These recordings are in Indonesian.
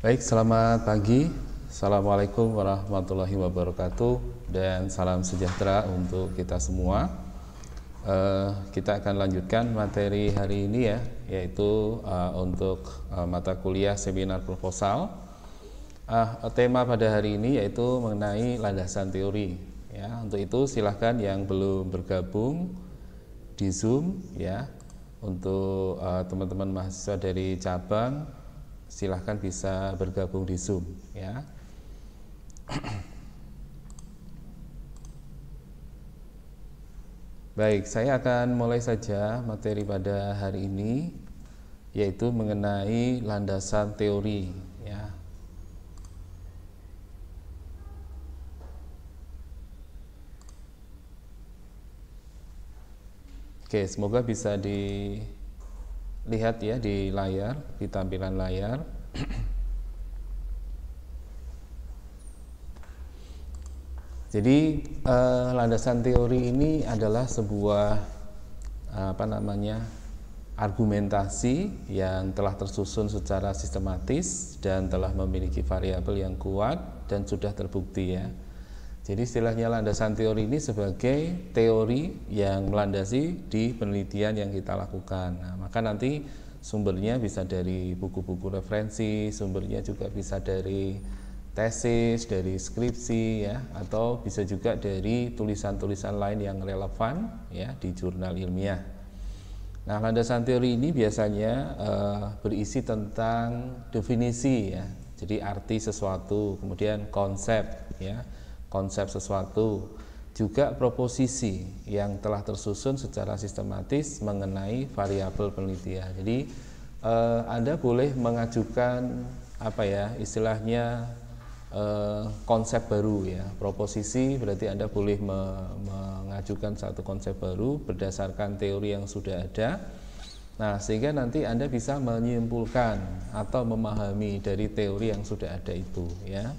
Baik, selamat pagi. Assalamualaikum warahmatullahi wabarakatuh dan salam sejahtera untuk kita semua. Kita akan lanjutkan materi hari ini ya, yaitu untuk mata kuliah seminar proposal. Tema pada hari ini yaitu mengenai landasan teori. Ya, untuk itu silahkan yang belum bergabung di Zoom ya, untuk teman-teman mahasiswa dari cabang silahkan bisa bergabung di Zoom ya. Baik, saya akan mulai saja materi pada hari ini, yaitu mengenai landasan teori ya. Oke, semoga bisa dilihat ya di layar, di tampilan layar. Jadi landasan teori ini adalah sebuah argumentasi yang telah tersusun secara sistematis dan telah memiliki variabel yang kuat dan sudah terbukti ya. Jadi istilahnya landasan teori ini sebagai teori yang melandasi di penelitian yang kita lakukan. Nah, maka nanti sumbernya bisa dari buku-buku referensi, sumbernya juga bisa dari tesis, dari skripsi ya, atau bisa juga dari tulisan-tulisan lain yang relevan ya di jurnal ilmiah. Nah, landasan teori ini biasanya berisi tentang definisi ya, jadi arti sesuatu, kemudian konsep ya, konsep sesuatu, juga proposisi yang telah tersusun secara sistematis mengenai variabel penelitian. Jadi Anda boleh mengajukan istilahnya konsep baru ya. Proposisi berarti Anda boleh mengajukan satu konsep baru berdasarkan teori yang sudah ada. Nah, sehingga nanti Anda bisa menyimpulkan atau memahami dari teori yang sudah ada itu ya.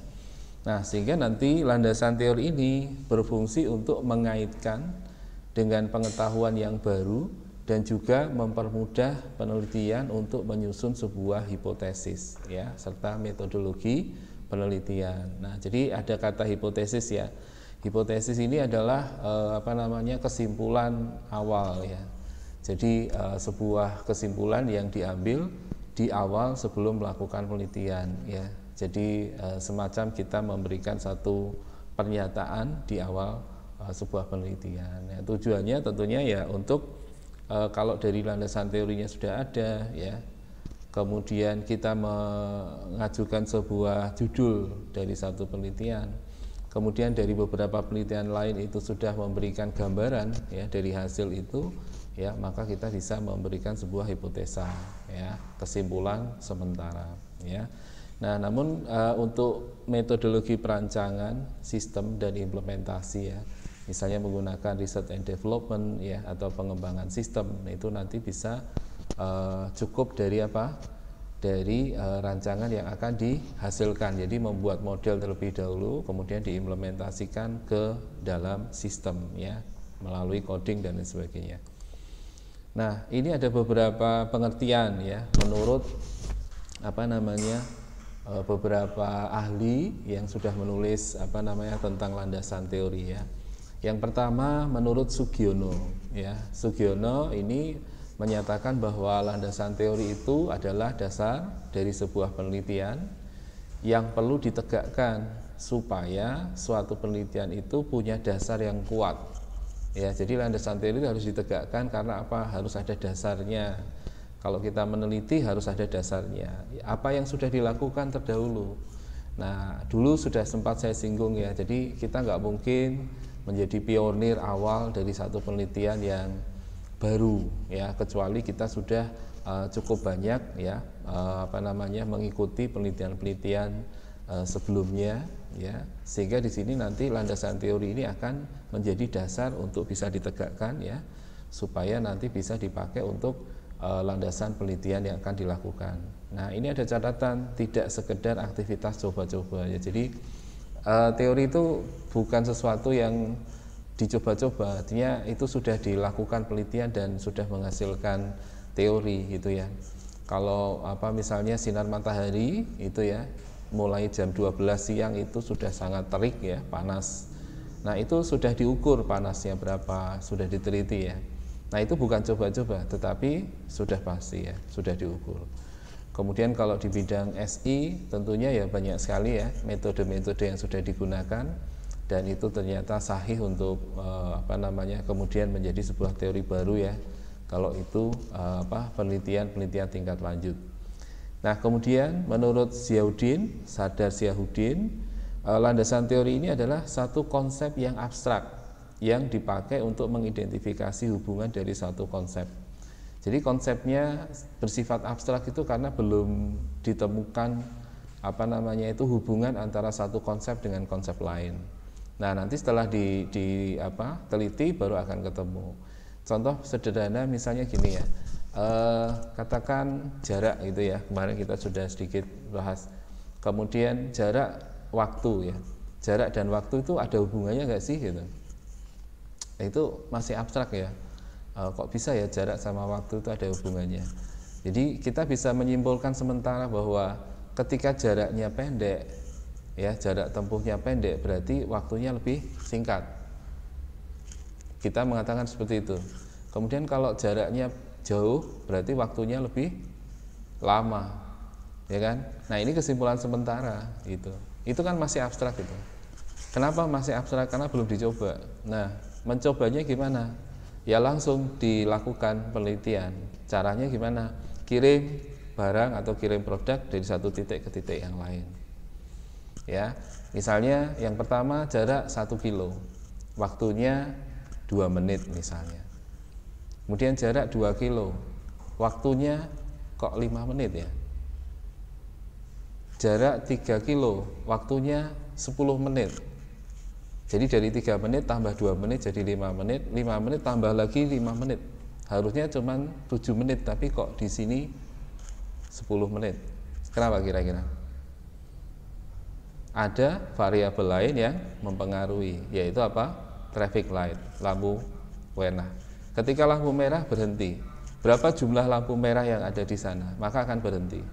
Nah, sehingga nanti landasan teori ini berfungsi untuk mengaitkan dengan pengetahuan yang baru dan juga mempermudah penelitian untuk menyusun sebuah hipotesis ya, serta metodologi penelitian. Nah, jadi ada kata hipotesis ya. Hipotesis ini adalah kesimpulan awal ya. Jadi sebuah kesimpulan yang diambil di awal sebelum melakukan penelitian ya. Jadi semacam kita memberikan satu pernyataan di awal sebuah penelitian. Ya, tujuannya tentunya ya untuk kalau dari landasan teorinya sudah ada ya, kemudian kita mengajukan sebuah judul dari satu penelitian, kemudian dari beberapa penelitian lain itu sudah memberikan gambaran ya dari hasil itu ya, maka kita bisa memberikan sebuah hipotesa ya, kesimpulan sementara ya. Nah, namun untuk metodologi perancangan sistem dan implementasi ya, misalnya menggunakan research and development ya, atau pengembangan sistem, itu nanti bisa cukup dari dari rancangan yang akan dihasilkan. Jadi membuat model terlebih dahulu, kemudian diimplementasikan ke dalam sistem ya, melalui coding dan lain sebagainya. Nah, ini ada beberapa pengertian ya menurut beberapa ahli yang sudah menulis tentang landasan teori ya. Yang pertama menurut Sugiono ya. Sugiono ini menyatakan bahwa landasan teori itu adalah dasar dari sebuah penelitian yang perlu ditegakkan supaya suatu penelitian itu punya dasar yang kuat. Ya, jadi landasan teori itu harus ditegakkan karena apa? Harus ada dasarnya. Kalau kita meneliti harus ada dasarnya. Apa yang sudah dilakukan terdahulu. Nah, dulu sudah sempat saya singgung ya. Jadi kita nggak mungkin menjadi pionir awal dari satu penelitian yang baru ya, kecuali kita sudah cukup banyak ya mengikuti penelitian-penelitian sebelumnya ya. Sehingga di sini nanti landasan teori ini akan menjadi dasar untuk bisa ditegakkan ya, supaya nanti bisa dipakai untuk landasan penelitian yang akan dilakukan. Nah, ini ada catatan, tidak sekedar aktivitas coba-coba ya. Jadi teori itu bukan sesuatu yang dicoba-coba, artinya itu sudah dilakukan penelitian dan sudah menghasilkan teori gitu ya. Kalau misalnya sinar matahari itu ya mulai jam 12 siang itu sudah sangat terik ya, panas. Nah, itu sudah diukur panasnya berapa, sudah diteliti ya. Nah, itu bukan coba-coba, tetapi sudah pasti ya, sudah diukur. Kemudian kalau di bidang SI tentunya ya banyak sekali ya metode-metode yang sudah digunakan, dan itu ternyata sahih untuk kemudian menjadi sebuah teori baru ya, kalau itu penelitian tingkat lanjut. Nah, kemudian menurut Sardar Ziauddin, landasan teori ini adalah satu konsep yang abstrak yang dipakai untuk mengidentifikasi hubungan dari satu konsep. Jadi konsepnya bersifat abstrak itu karena belum ditemukan hubungan antara satu konsep dengan konsep lain. Nah, nanti setelah teliti baru akan ketemu. Contoh sederhana misalnya gini ya, katakan jarak gitu ya, kemarin kita sudah sedikit bahas. Kemudian jarak waktu ya, jarak dan waktu itu ada hubungannya nggak sih gitu? Itu masih abstrak ya. Kok bisa ya jarak sama waktu itu ada hubungannya? Jadi kita bisa menyimpulkan sementara bahwa ketika jaraknya pendek ya, jarak tempuhnya pendek berarti waktunya lebih singkat. Kita mengatakan seperti itu. Kemudian kalau jaraknya jauh berarti waktunya lebih lama, ya kan? Nah, ini kesimpulan sementara itu. Itu kan masih abstrak itu. Kenapa masih abstrak? Karena belum dicoba. Nah, mencobanya gimana? Ya langsung dilakukan penelitian. Caranya gimana? Kirim barang atau kirim produk dari satu titik ke titik yang lain. Ya, misalnya yang pertama jarak 1 kilo, waktunya 2 menit misalnya. Kemudian jarak 2 kilo, waktunya kok 5 menit ya. Jarak 3 kilo, waktunya 10 menit. Jadi dari 3 menit tambah 2 menit jadi 5 menit, 5 menit tambah lagi 5 menit. Harusnya cuma 7 menit, tapi kok di sini 10 menit. Kenapa kira-kira? Ada variabel lain yang mempengaruhi, yaitu apa? Traffic light, lampu warna. Ketika lampu merah berhenti, berapa jumlah lampu merah yang ada di sana, maka akan berhenti.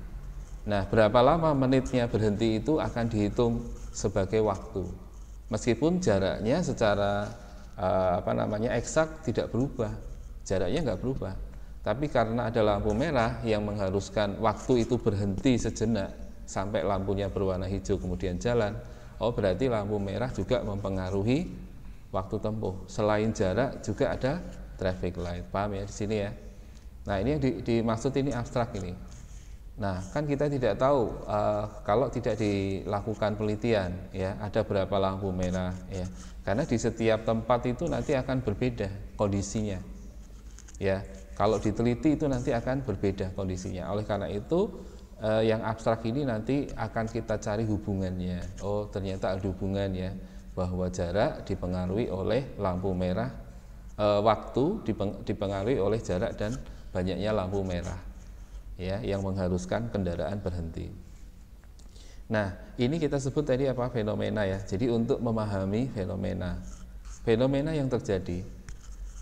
Nah, berapa lama menitnya berhenti itu akan dihitung sebagai waktu. Meskipun jaraknya secara eksak tidak berubah, jaraknya nggak berubah. Tapi karena ada lampu merah yang mengharuskan waktu itu berhenti sejenak sampai lampunya berwarna hijau kemudian jalan, berarti lampu merah juga mempengaruhi waktu tempuh. Selain jarak juga ada traffic light, paham ya di sini ya? Nah, ini yang dimaksud ini abstrak ini. Nah, kan kita tidak tahu kalau tidak dilakukan penelitian ya, ada berapa lampu merah ya. Karena di setiap tempat itu nanti akan berbeda kondisinya. Ya, kalau diteliti itu nanti akan berbeda kondisinya. Oleh karena itu yang abstrak ini nanti akan kita cari hubungannya. Oh, ternyata ada hubungan ya, bahwa jarak dipengaruhi oleh lampu merah, waktu dipengaruhi oleh jarak dan banyaknya lampu merah ya, yang mengharuskan kendaraan berhenti. Nah, ini kita sebut tadi apa? Fenomena ya. Jadi untuk memahami fenomena yang terjadi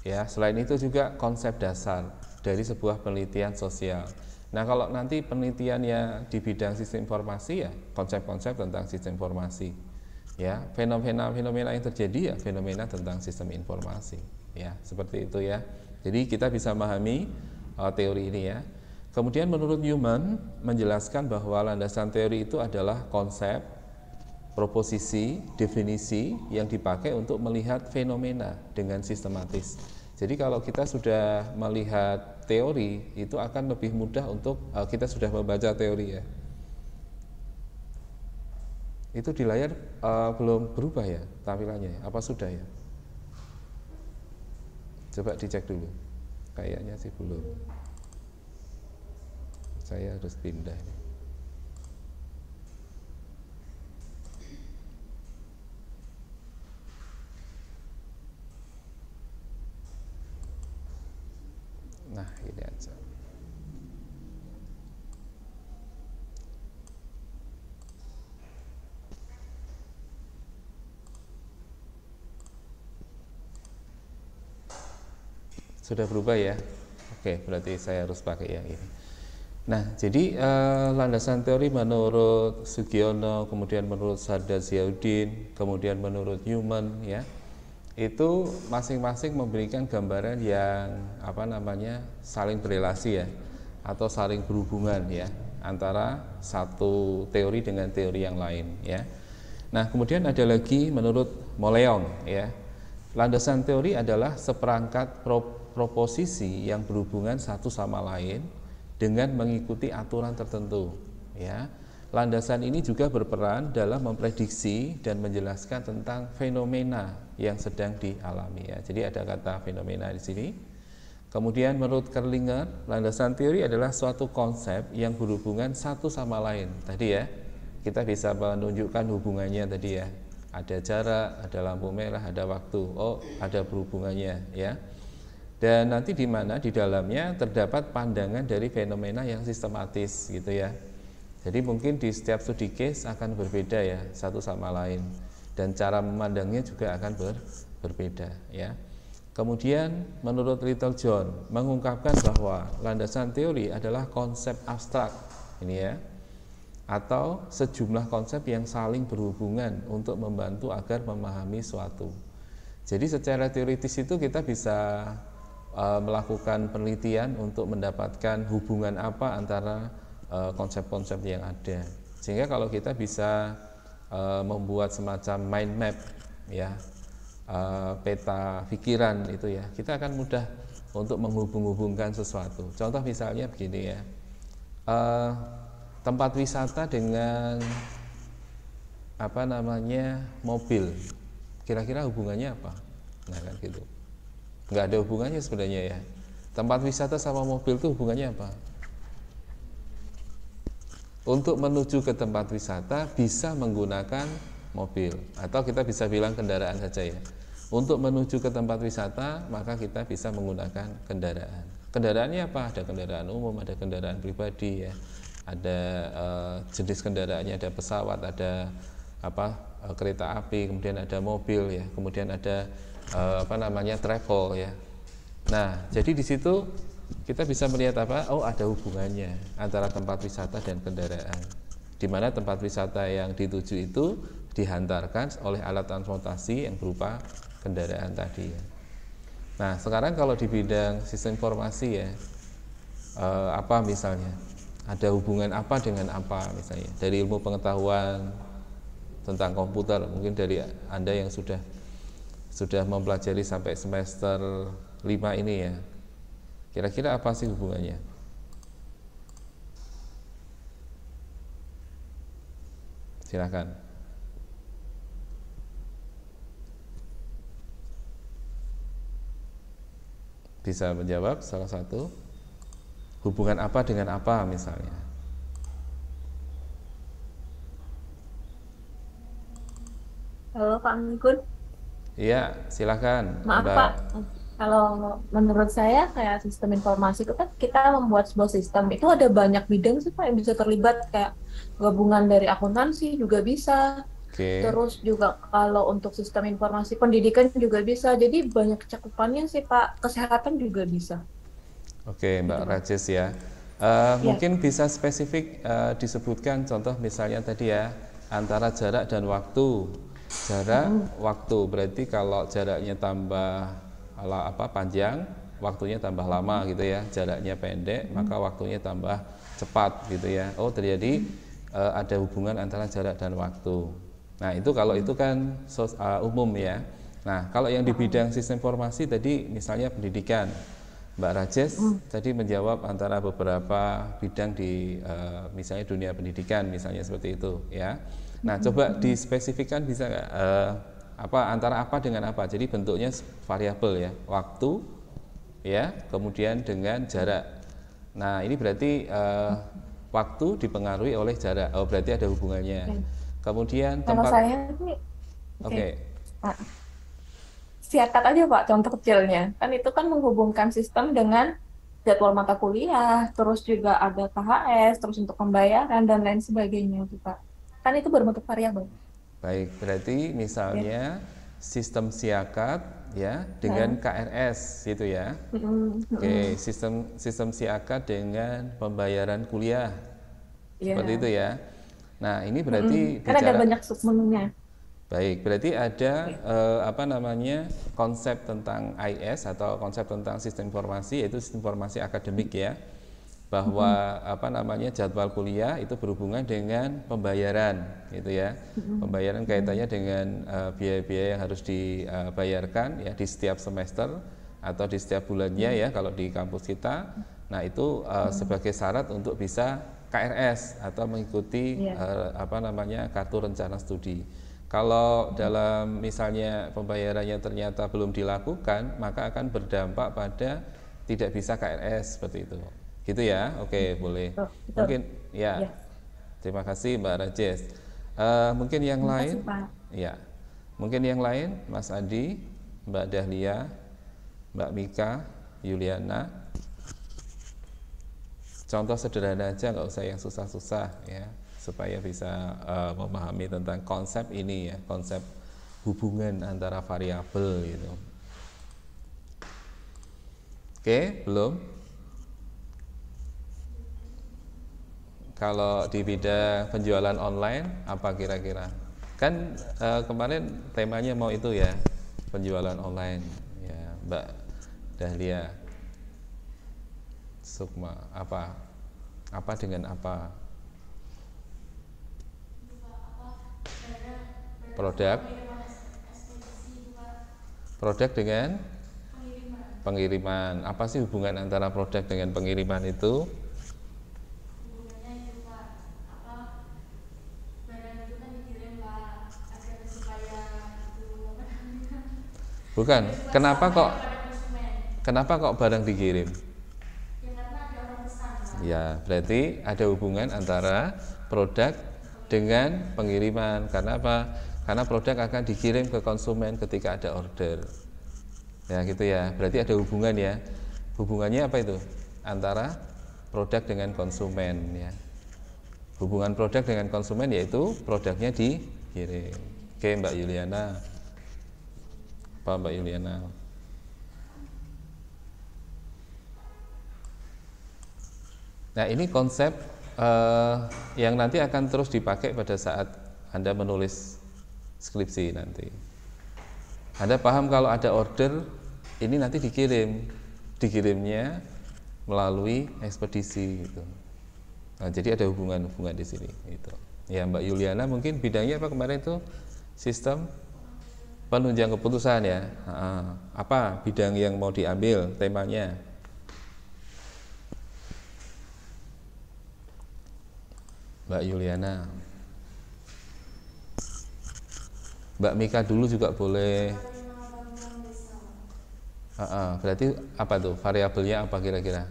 ya. Selain itu juga konsep dasar dari sebuah penelitian sosial. Nah, kalau nanti penelitiannya di bidang sistem informasi ya, konsep-konsep tentang sistem informasi. Ya, fenomena yang terjadi ya, fenomena tentang sistem informasi. Ya, seperti itu ya. Jadi kita bisa memahami teori ini ya. Kemudian menurut Newman menjelaskan bahwa landasan teori itu adalah konsep, proposisi, definisi yang dipakai untuk melihat fenomena dengan sistematis. Jadi kalau kita sudah melihat teori itu akan lebih mudah untuk kita sudah membaca teori ya. Itu di layar belum berubah ya tampilannya, apa sudah ya? Coba dicek dulu. Kayaknya sih belum. Saya harus pindah ini. Nah, ini aja. Sudah berubah ya? Oke, berarti saya harus pakai yang ini. Nah, jadi landasan teori menurut Sugiono, kemudian menurut Sardar Ziauddin, kemudian menurut Newman, ya, itu masing-masing memberikan gambaran yang apa namanya saling berelasi ya, atau saling berhubungan ya antara satu teori dengan teori yang lain ya. Nah, kemudian ada lagi menurut Moleong ya. Landasan teori adalah seperangkat proposisi yang berhubungan satu sama lain dengan mengikuti aturan tertentu ya. Landasan ini juga berperan dalam memprediksi dan menjelaskan tentang fenomena yang sedang dialami ya. Jadi ada kata fenomena di sini. Kemudian menurut Kerlinger, landasan teori adalah suatu konsep yang berhubungan satu sama lain. Tadi ya, kita bisa menunjukkan hubungannya tadi ya. Ada jarak, ada lampu merah, ada waktu. Oh, ada berhubungannya ya. Dan nanti di mana di dalamnya terdapat pandangan dari fenomena yang sistematis gitu ya. Jadi mungkin di setiap studi case akan berbeda ya satu sama lain, dan cara memandangnya juga akan berbeda ya. Kemudian menurut Littlejohn mengungkapkan bahwa landasan teori adalah konsep abstrak ini ya, atau sejumlah konsep yang saling berhubungan untuk membantu agar memahami suatu. Jadi secara teoritis itu kita bisa melakukan penelitian untuk mendapatkan hubungan apa antara konsep-konsep yang ada, sehingga kalau kita bisa membuat semacam mind map ya, peta pikiran itu ya, kita akan mudah untuk menghubung-hubungkan sesuatu. Contoh misalnya begini ya, tempat wisata dengan apa namanya mobil, kira-kira hubungannya apa? Nah kan gitu, nggak ada hubungannya sebenarnya ya. Tempat wisata sama mobil itu hubungannya apa? Untuk menuju ke tempat wisata bisa menggunakan mobil, atau kita bisa bilang kendaraan saja ya. Untuk menuju ke tempat wisata maka kita bisa menggunakan kendaraan. Kendaraannya apa? Ada kendaraan umum, ada kendaraan pribadi ya. Ada jenis kendaraannya, ada pesawat, ada kereta api, kemudian ada mobil ya, kemudian ada travel ya. Nah, jadi di situ kita bisa melihat apa? Oh, ada hubungannya antara tempat wisata dan kendaraan. Di mana tempat wisata yang dituju itu dihantarkan oleh alat transportasi yang berupa kendaraan tadi ya. Nah, sekarang kalau di bidang sistem informasi ya, apa misalnya? Ada hubungan apa dengan apa misalnya? Dari ilmu pengetahuan tentang komputer, mungkin dari Anda yang sudah mempelajari sampai semester 5 ini ya. Kira-kira apa sih hubungannya? Silakan. Bisa menjawab salah satu? Hubungan apa dengan apa misalnya? Halo Pak Minggun. Iya, silakan Maaf Mbak. Pak, kalau menurut saya kayak sistem informasi itu kan kita membuat sebuah sistem itu ada banyak bidang sih Pak yang bisa terlibat, kayak gabungan dari akuntansi juga bisa, Oke. terus juga kalau untuk sistem informasi pendidikan juga bisa, jadi banyak cakupannya sih Pak, kesehatan juga bisa Oke, gitu Mbak Pak. Rajes ya. Ya. Mungkin bisa spesifik disebutkan contoh misalnya tadi ya, antara jarak dan waktu. Mm-mm. Jarak, waktu berarti kalau jaraknya tambah panjang, waktunya tambah lama gitu ya. Jaraknya pendek, Mm-mm. maka waktunya tambah cepat gitu ya. Oh, terjadi ada hubungan antara jarak dan waktu. Nah, itu kalau itu kan umum ya. Nah, kalau yang di Mm-mm. bidang sistem informasi tadi misalnya pendidikan, Mbak Rajes Mm-mm. tadi menjawab antara beberapa bidang di misalnya dunia pendidikan misalnya seperti itu ya. Nah, coba Mm-mm. dispesifikkan bisa nggak antara apa dengan apa? Jadi bentuknya variabel ya, waktu ya, kemudian dengan jarak. Nah, ini berarti waktu dipengaruhi oleh jarak. Oh, berarti ada hubungannya. Oke. Kemudian Kalau tempat. saya sih, oke. Oke. Pak, siakat aja Pak contoh kecilnya. Kan itu kan menghubungkan sistem dengan jadwal mata kuliah, terus juga ada KHS, terus untuk pembayaran dan lain sebagainya gitu Pak. Kan itu berbentuk variabel. Baik, berarti Ya. misalnya sistem siakat ya dengan KRS gitu ya. Oke, sistem siakat dengan pembayaran kuliah. Seperti itu ya. Nah, ini berarti Kan ada banyak submenunya. baik, berarti ada konsep tentang IS atau konsep tentang sistem informasi, yaitu sistem informasi akademik ya, bahwa jadwal kuliah itu berhubungan dengan pembayaran gitu ya. Pembayaran kaitannya dengan biaya-biaya yang harus dibayarkan ya di setiap semester atau di setiap bulannya ya kalau di kampus kita. Nah, itu sebagai syarat untuk bisa KRS atau mengikuti kartu rencana studi. Kalau dalam misalnya pembayarannya ternyata belum dilakukan, maka akan berdampak pada tidak bisa KRS seperti itu. Gitu ya? Oke, boleh. Betul. Mungkin ya. Iya. Terima kasih Mbak Rajes. Mungkin yang Terima lain? kasih, Pak. Ya. Mungkin yang lain, Mas Adi, Mbak Dahlia, Mbak Mika, Yuliana. Contoh sederhana aja, nggak usah yang susah-susah ya, supaya bisa memahami tentang konsep ini ya, konsep hubungan antara variabel gitu. Oke, belum? Kalau di bidang penjualan online apa kira-kira? Kan kemarin temanya mau itu ya, penjualan online ya, Mbak Dahlia, Sukma, apa dengan apa? Produk dengan pengiriman. Apa sih hubungan antara produk dengan pengiriman itu? Bukan. Kenapa kok barang dikirim? Ya, berarti ada hubungan antara produk dengan pengiriman. Karena apa? Karena produk akan dikirim ke konsumen ketika ada order. Ya, gitu ya. Berarti ada hubungan ya. Hubungannya apa itu? Antara produk dengan konsumen ya. Hubungan produk dengan konsumen yaitu produknya dikirim. Oke, Mbak Yuliana. Apa Mbak Yuliana? Nah, ini konsep yang nanti akan terus dipakai pada saat Anda menulis skripsi nanti. Anda paham kalau ada order, ini nanti dikirimnya melalui ekspedisi gitu. Nah, jadi ada hubungan di sini gitu. Ya, Mbak Yuliana mungkin bidangnya apa kemarin itu? Sistem penunjang keputusan ya. Apa bidang yang mau diambil temanya? Mbak Yuliana. Mbak Mika dulu juga boleh. Berarti apa tuh? Variabelnya apa kira-kira?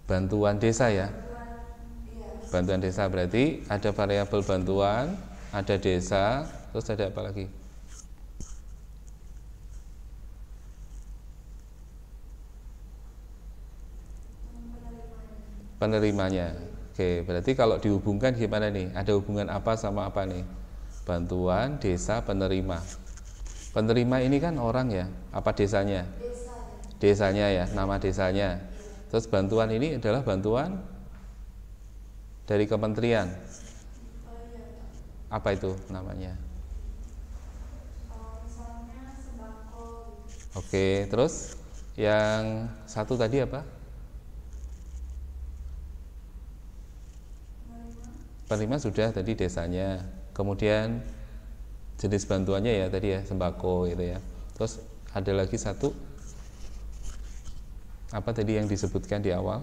Bantuan desa ya? Bantuan desa berarti ada variabel bantuan, ada desa, terus ada apa lagi? Penerimanya. Oke, berarti kalau dihubungkan gimana nih? Ada hubungan apa sama apa nih? Bantuan, desa, penerima. Penerima ini kan orang ya? Apa desanya? Desanya ya, nama desanya. Terus bantuan ini adalah bantuan dari kementerian. Apa itu namanya? Oke, terus yang satu tadi apa? Penerima sudah tadi desanya, kemudian jenis bantuannya ya tadi ya sembako gitu ya. Terus ada lagi satu apa tadi yang disebutkan di awal?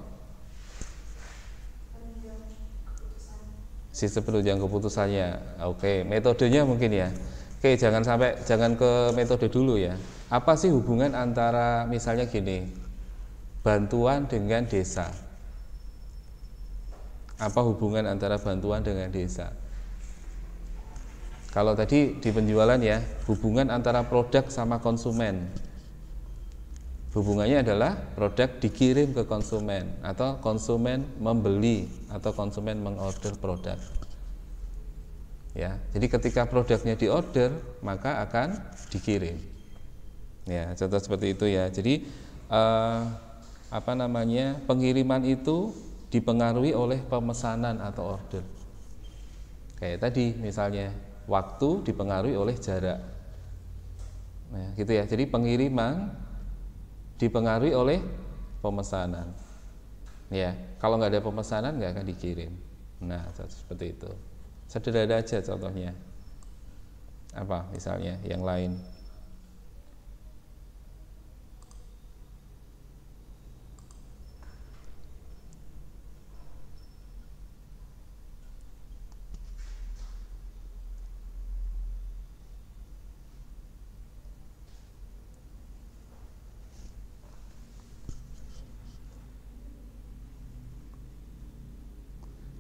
Sistem penunjang keputusannya. Oke, metodenya mungkin ya. Oke, jangan ke metode dulu ya. Apa sih hubungan antara misalnya gini, bantuan dengan desa? Apa hubungan antara bantuan dengan desa? Kalau tadi di penjualan ya, hubungan antara produk sama konsumen. Hubungannya adalah produk dikirim ke konsumen atau konsumen membeli atau konsumen mengorder produk. Ya, jadi ketika produknya diorder maka akan dikirim. Ya, contoh seperti itu ya. Jadi pengiriman itu dipengaruhi oleh pemesanan atau order. Kayak tadi misalnya waktu dipengaruhi oleh jarak. Nah, gitu ya. Jadi pengiriman dipengaruhi oleh pemesanan. Ya, kalau nggak ada pemesanan nggak akan dikirim. Nah, seperti itu. Sederhana aja contohnya. Apa misalnya yang lain?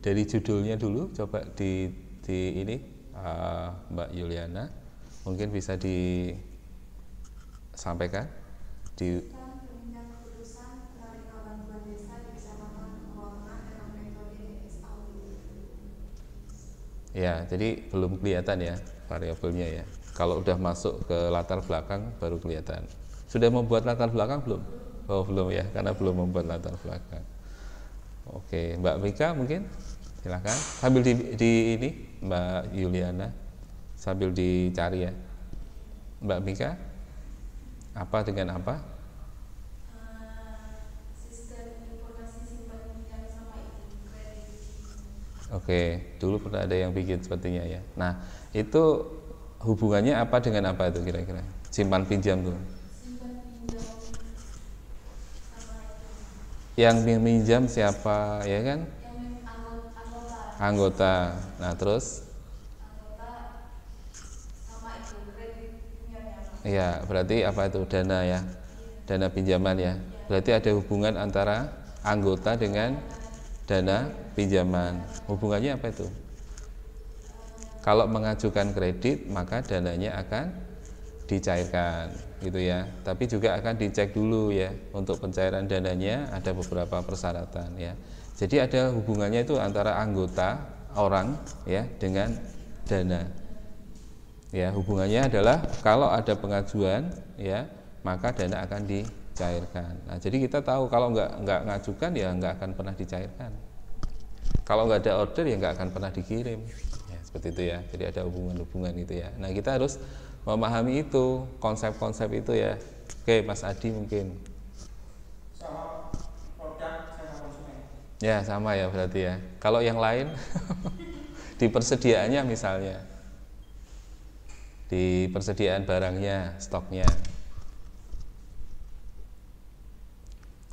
Dari judulnya dulu coba di ini Mbak Yuliana mungkin bisa disampaikan di ya, jadi belum kelihatan ya variabelnya ya. Kalau udah masuk ke latar belakang baru kelihatan. Sudah membuat latar belakang belum? Oh belum ya, karena belum membuat latar belakang. Oke, Mbak Mika mungkin silakan sambil di ini Mbak Yuliana sambil dicari ya. Mbak Mika apa dengan apa? Sistem informasi simpan pinjam sama itu kredit. Oke, dulu pernah ada yang bikin sepertinya ya. Nah, itu hubungannya apa dengan apa itu kira-kira? Simpan pinjam tuh. Simpan pinjam sama itu. Yang minjam siapa ya kan? Anggota. Nah, terus Anggota sama itu kreditnya apa? ya, berarti apa itu dana ya? Dana pinjaman ya. Berarti ada hubungan antara anggota dengan dana pinjaman. Hubungannya apa itu? Kalau mengajukan kredit, maka dananya akan dicairkan, gitu ya. Tapi juga akan dicek dulu ya. Untuk pencairan dananya ada beberapa persyaratan ya. Jadi ada hubungannya itu antara anggota orang ya dengan dana. Ya, hubungannya adalah kalau ada pengajuan ya, maka dana akan dicairkan. Nah, jadi kita tahu kalau nggak ngajukan ya nggak akan pernah dicairkan. Kalau nggak ada order ya nggak akan pernah dikirim. Ya, seperti itu ya. Jadi ada hubungan-hubungan itu ya. Nah, kita harus memahami itu, konsep-konsep itu ya. Oke, Mas Adi mungkin. Sama produk sama konsumen. Ya, sama ya berarti ya. Kalau yang lain di persediaannya misalnya. Di persediaan barangnya, stoknya.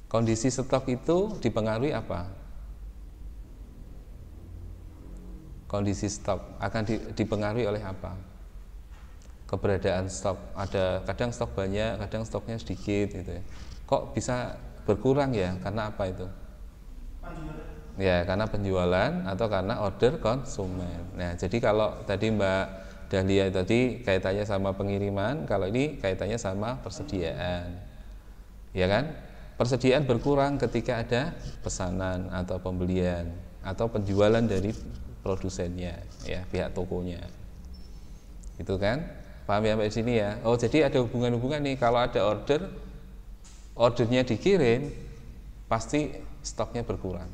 Kondisi stok itu dipengaruhi apa? Kondisi stok akan dipengaruhi oleh apa? Keberadaan stok. Ada kadang stok banyak, kadang stoknya sedikit gitu ya. Kok bisa berkurang ya? Karena apa itu? Ya, karena penjualan atau karena order konsumen. Nah, jadi kalau tadi Mbak Dahlia tadi kaitannya sama pengiriman, kalau ini kaitannya sama persediaan. Ya kan? Persediaan berkurang ketika ada pesanan atau pembelian atau penjualan dari produsennya, ya, pihak tokonya. Itu kan? Paham ya Mbak di sini ya? Oh, jadi ada hubungan-hubungan nih. Kalau ada ordernya dikirim, pasti stoknya berkurang.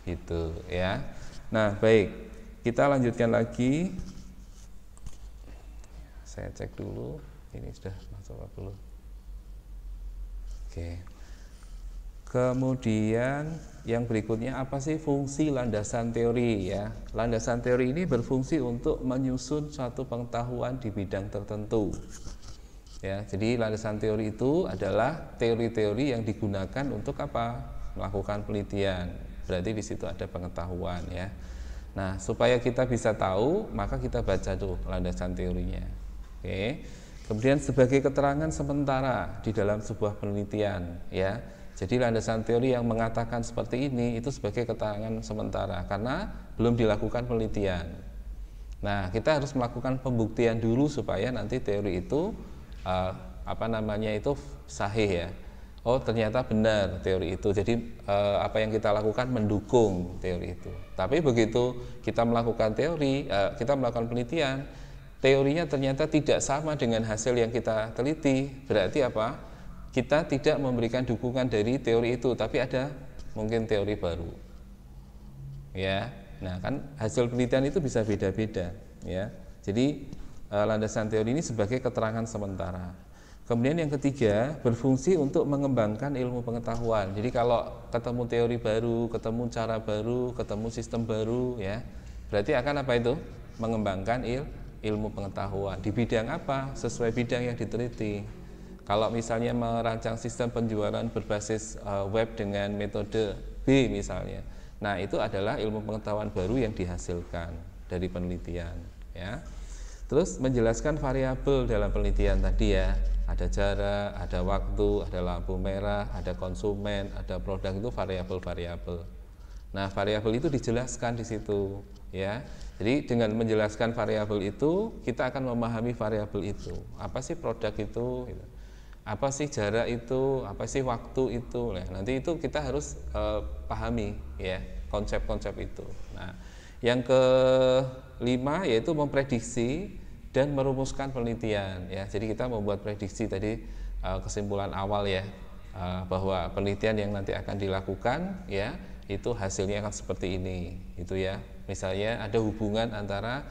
Gitu ya. Nah, baik. Kita lanjutkan lagi. Saya cek dulu. Ini sudah masuk apa belum? Oke. Kemudian yang berikutnya apa sih fungsi landasan teori ya? Landasan teori ini berfungsi untuk menyusun suatu pengetahuan di bidang tertentu. Ya, jadi landasan teori itu adalah teori-teori yang digunakan untuk apa? Melakukan penelitian. Berarti di situ ada pengetahuan ya. Nah, supaya kita bisa tahu, maka kita baca tuh landasan teorinya. Oke. Kemudian sebagai keterangan sementara di dalam sebuah penelitian ya. Jadi landasan teori yang mengatakan seperti ini itu sebagai keterangan sementara karena belum dilakukan penelitian. Nah, kita harus melakukan pembuktian dulu supaya nanti teori itu apa namanya itu sahih ya. Oh ternyata benar teori itu. Jadi apa yang kita lakukan mendukung teori itu. Tapi begitu kita melakukan teori, kita melakukan penelitian, teorinya ternyata tidak sama dengan hasil yang kita teliti. Berarti apa? Kita tidak memberikan dukungan dari teori itu, tapi ada mungkin teori baru. Ya. Nah, kan hasil penelitian itu bisa beda-beda, ya. Jadi landasan teori ini sebagai keterangan sementara. Kemudian yang ketiga, berfungsi untuk mengembangkan ilmu pengetahuan. Jadi kalau ketemu teori baru, ketemu cara baru, ketemu sistem baru, ya, berarti akan apa itu? Mengembangkan ilmu pengetahuan. Di bidang apa? Sesuai bidang yang diteliti. Kalau misalnya merancang sistem penjualan berbasis web dengan metode B misalnya, nah itu adalah ilmu pengetahuan baru yang dihasilkan dari penelitian, ya. Terus menjelaskan variabel dalam penelitian tadi ya, ada jarak, ada waktu, ada lampu merah, ada konsumen, ada produk, itu variabel-variabel. Nah variabel itu dijelaskan di situ, ya. Jadi dengan menjelaskan variabel itu kita akan memahami variabel itu. Apa sih produk itu? Apa sih jarak itu, apa sih waktu itu. Nah, nanti itu kita harus pahami ya konsep-konsep itu. Nah, yang kelima yaitu memprediksi dan merumuskan penelitian ya. Jadi kita membuat prediksi tadi, kesimpulan awal ya, bahwa penelitian yang nanti akan dilakukan ya itu hasilnya akan seperti ini, itu ya. Misalnya ada hubungan antara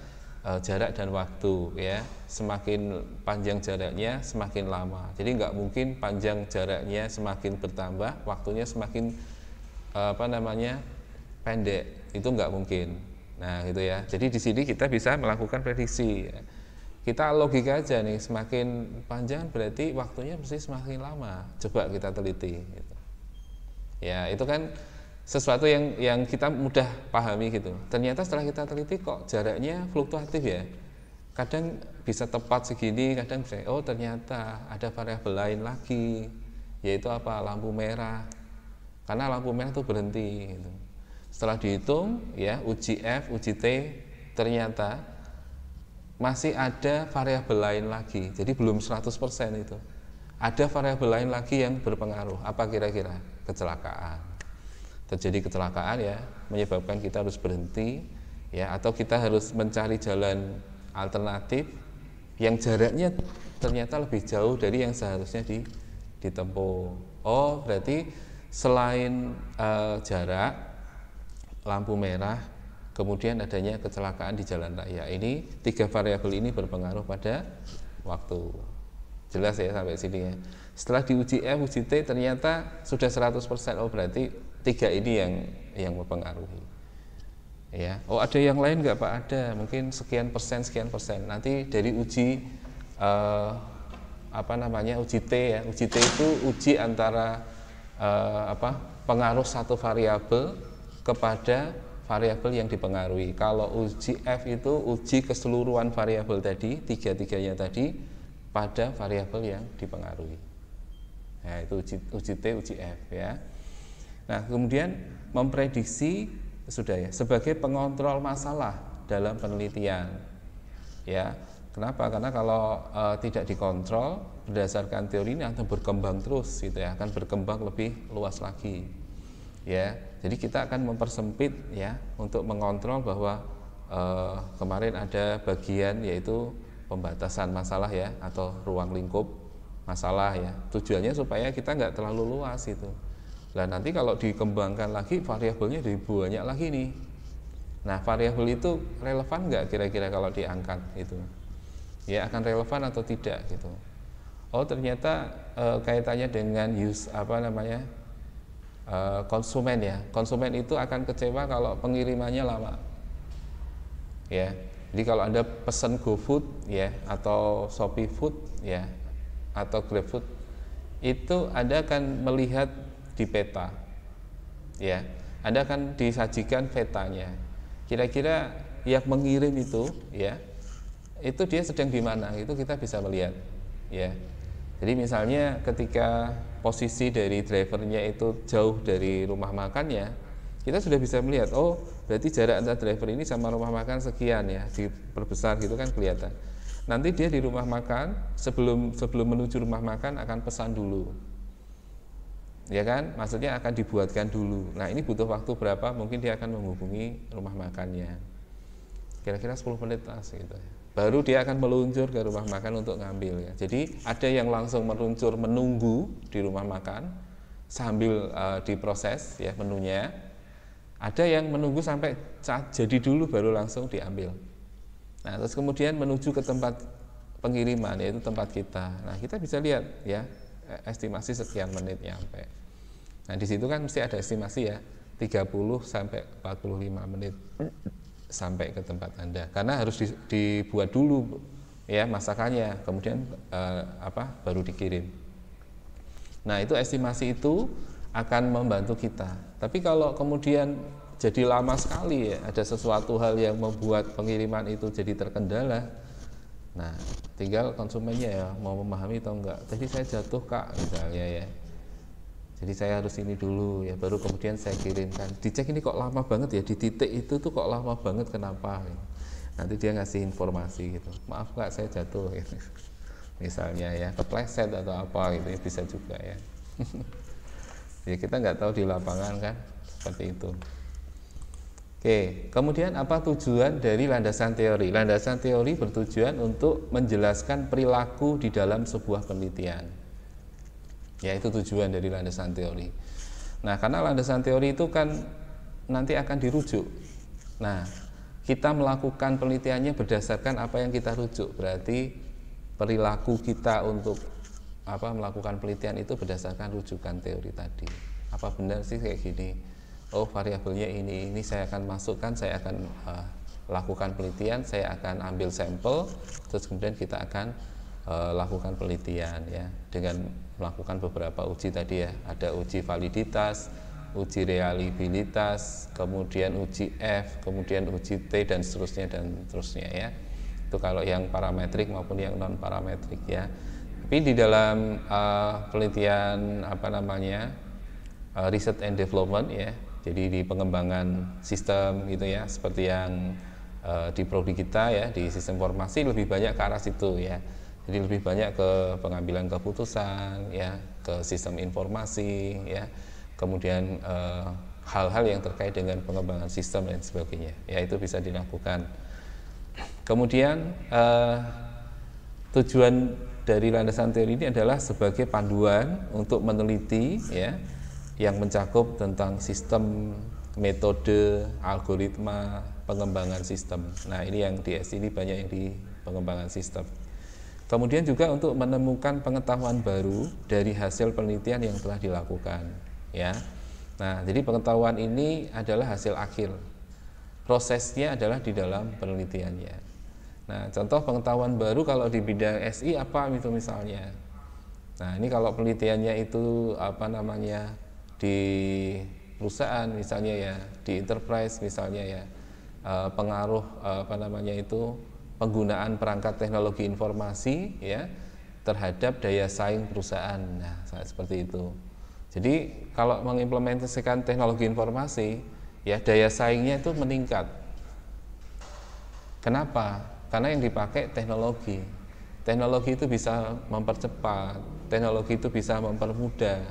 jarak dan waktu ya, semakin panjang jaraknya semakin lama. Jadi nggak mungkin panjang jaraknya semakin bertambah, waktunya semakin pendek, itu nggak mungkin. Nah gitu ya. Jadi di sini kita bisa melakukan prediksi. Ya. Kita logika aja nih, semakin panjang berarti waktunya mesti semakin lama. Coba kita teliti. Gitu. Ya itu kan sesuatu yang kita mudah pahami gitu. Ternyata setelah kita teliti kok jaraknya fluktuatif ya. Kadang bisa tepat segini, kadang bisa, oh ternyata ada variabel lain lagi, yaitu apa? Lampu merah. Karena lampu merah itu berhenti gitu. Setelah dihitung ya, uji F, uji T, ternyata masih ada variabel lain lagi. Jadi belum 100% itu. Ada variabel lain lagi yang berpengaruh. Apa kira-kira? Kecelakaan. Terjadi kecelakaan ya, menyebabkan kita harus berhenti ya, atau kita harus mencari jalan alternatif yang jaraknya ternyata lebih jauh dari yang seharusnya ditempuh. Oh berarti selain jarak, lampu merah, kemudian adanya kecelakaan di jalan raya, ini tiga variabel ini berpengaruh pada waktu. Jelas ya sampai sini ya. Setelah diuji F, uji T ternyata sudah 100%. Oh berarti tiga ini yang mempengaruhi. Ya. Oh ada yang lain nggak Pak? Ada. Mungkin sekian persen. Nanti dari uji uji T ya. Uji T itu uji antara pengaruh satu variabel kepada variabel yang dipengaruhi. Kalau uji F itu uji keseluruhan variabel tadi, tiga-tiganya tadi pada variabel yang dipengaruhi. Nah, itu uji T, uji F ya. Nah, kemudian memprediksi sudah ya sebagai pengontrol masalah dalam penelitian. Ya. Kenapa? Karena kalau tidak dikontrol berdasarkan teori ini akan berkembang terus gitu ya, akan berkembang lebih luas lagi. Ya. Jadi kita akan mempersempit ya untuk mengontrol bahwa kemarin ada bagian yaitu pembatasan masalah ya atau ruang lingkup masalah ya. Tujuannya supaya kita nggak terlalu luas itu. Nah nanti kalau dikembangkan lagi variabelnya jadi banyak lagi nih. Nah variabel itu relevan nggak kira-kira kalau diangkat itu? Ya akan relevan atau tidak gitu. Oh ternyata kaitannya dengan konsumen ya. Konsumen itu akan kecewa kalau pengirimannya lama. Ya. Jadi kalau Anda pesan GoFood ya atau Shopee Food ya atau GrabFood itu Anda akan melihat di peta. Ya. Anda akan disajikan petanya. Kira-kira yang mengirim itu ya itu dia sedang di mana? Itu kita bisa melihat. Ya. Jadi misalnya ketika posisi dari drivernya itu jauh dari rumah makannya, kita sudah bisa melihat, oh berarti jarak antara driver ini sama rumah makan sekian ya, diperbesar gitu kan kelihatan. nanti dia di rumah makan sebelum menuju rumah makan akan pesan dulu, ya kan, maksudnya akan dibuatkan dulu. Nah ini butuh waktu berapa, mungkin dia akan menghubungi rumah makannya kira-kira 10 menit lah gitu, baru dia akan meluncur ke rumah makan untuk ngambil ya. Jadi ada yang langsung meluncur menunggu di rumah makan sambil diproses ya menunya, ada yang menunggu sampai saat jadi dulu baru langsung diambil. Nah terus kemudian menuju ke tempat pengiriman, yaitu tempat kita. Nah kita bisa lihat ya estimasi sekian menit nyampe. Nah di situ kan mesti ada estimasi ya 30 sampai 45 menit sampai ke tempat Anda, karena harus dibuat dulu ya masakannya, kemudian baru dikirim. Nah itu estimasi itu akan membantu kita. Tapi kalau kemudian jadi lama sekali ya, ada sesuatu hal yang membuat pengiriman itu jadi terkendala, nah tinggal konsumennya ya mau memahami atau enggak. Tadi saya jatuh Kak misalnya ya, jadi saya harus ini dulu ya, baru kemudian saya kirimkan. Dicek ini kok lama banget ya, di titik itu tuh kok lama banget, kenapa? Nanti dia ngasih informasi gitu, maaf Kak saya jatuh gitu. Misalnya ya, kepleset atau apa gitu, bisa juga ya. Ya kita nggak tahu di lapangan kan, seperti itu. Oke, kemudian apa tujuan dari landasan teori? Landasan teori bertujuan untuk menjelaskan perilaku di dalam sebuah penelitian. Ya, itu tujuan dari landasan teori. Nah, karena landasan teori itu kan nanti akan dirujuk. Nah, kita melakukan penelitiannya berdasarkan apa yang kita rujuk. Berarti perilaku kita untuk melakukan penelitian itu berdasarkan rujukan teori tadi. Apa benar sih kayak gini? Oh variabelnya ini saya akan masukkan, saya akan lakukan penelitian, saya akan ambil sampel, terus kemudian kita akan lakukan penelitian ya dengan melakukan beberapa uji tadi ya, ada uji validitas, uji reliabilitas, kemudian uji F, kemudian uji T dan seterusnya ya. Itu kalau yang parametrik maupun yang non parametrik ya. Tapi di dalam penelitian research and development ya, jadi di pengembangan sistem gitu ya, seperti yang di prodi kita ya, di sistem informasi lebih banyak ke arah situ ya. Jadi lebih banyak ke pengambilan keputusan ya, ke sistem informasi ya, kemudian hal-hal yang terkait dengan pengembangan sistem dan sebagainya ya, itu bisa dilakukan. Kemudian tujuan dari landasan teori ini adalah sebagai panduan untuk meneliti ya, yang mencakup tentang sistem, metode, algoritma, pengembangan sistem. Nah ini yang di SI banyak yang di pengembangan sistem. Kemudian juga untuk menemukan pengetahuan baru dari hasil penelitian yang telah dilakukan ya. Nah jadi pengetahuan ini adalah hasil akhir, prosesnya adalah di dalam penelitiannya. Nah contoh pengetahuan baru kalau di bidang SI apa itu misalnya. Nah ini kalau penelitiannya itu di perusahaan misalnya ya, di enterprise misalnya ya, pengaruh penggunaan perangkat teknologi informasi ya terhadap daya saing perusahaan. Nah seperti itu. Jadi kalau mengimplementasikan teknologi informasi ya, daya saingnya itu meningkat. Kenapa? Karena yang dipakai teknologi. Teknologi itu bisa mempercepat, teknologi itu bisa mempermudah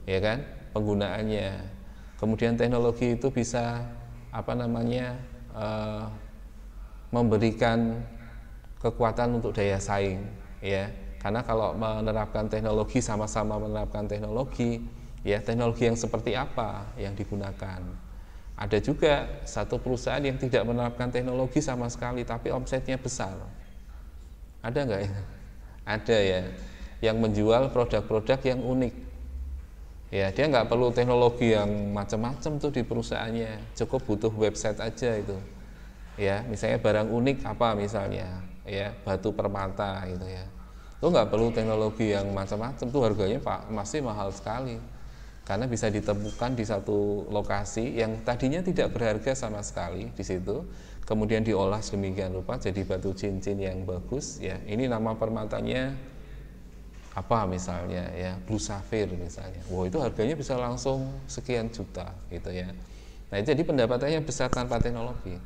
ya kan penggunaannya. Kemudian teknologi itu bisa memberikan kekuatan untuk daya saing ya. Karena kalau menerapkan teknologi, sama-sama menerapkan teknologi ya, teknologi yang seperti apa yang digunakan. Ada juga satu perusahaan yang tidak menerapkan teknologi sama sekali tapi omsetnya besar. Ada nggak ya? Ada ya, yang menjual produk-produk yang unik ya, dia nggak perlu teknologi yang macam-macam tuh di perusahaannya, cukup butuh website aja itu ya. Misalnya barang unik apa misalnya ya, batu permata gitu ya, itu nggak perlu teknologi yang macam-macam, tuh harganya masih mahal sekali karena bisa ditemukan di satu lokasi yang tadinya tidak berharga sama sekali di situ, kemudian diolah sedemikian rupa jadi batu cincin yang bagus ya. Ini nama permatanya apa misalnya ya, blue sapphire misalnya. Wow, itu harganya bisa langsung sekian juta gitu ya. Nah jadi pendapatannya besar tanpa teknologi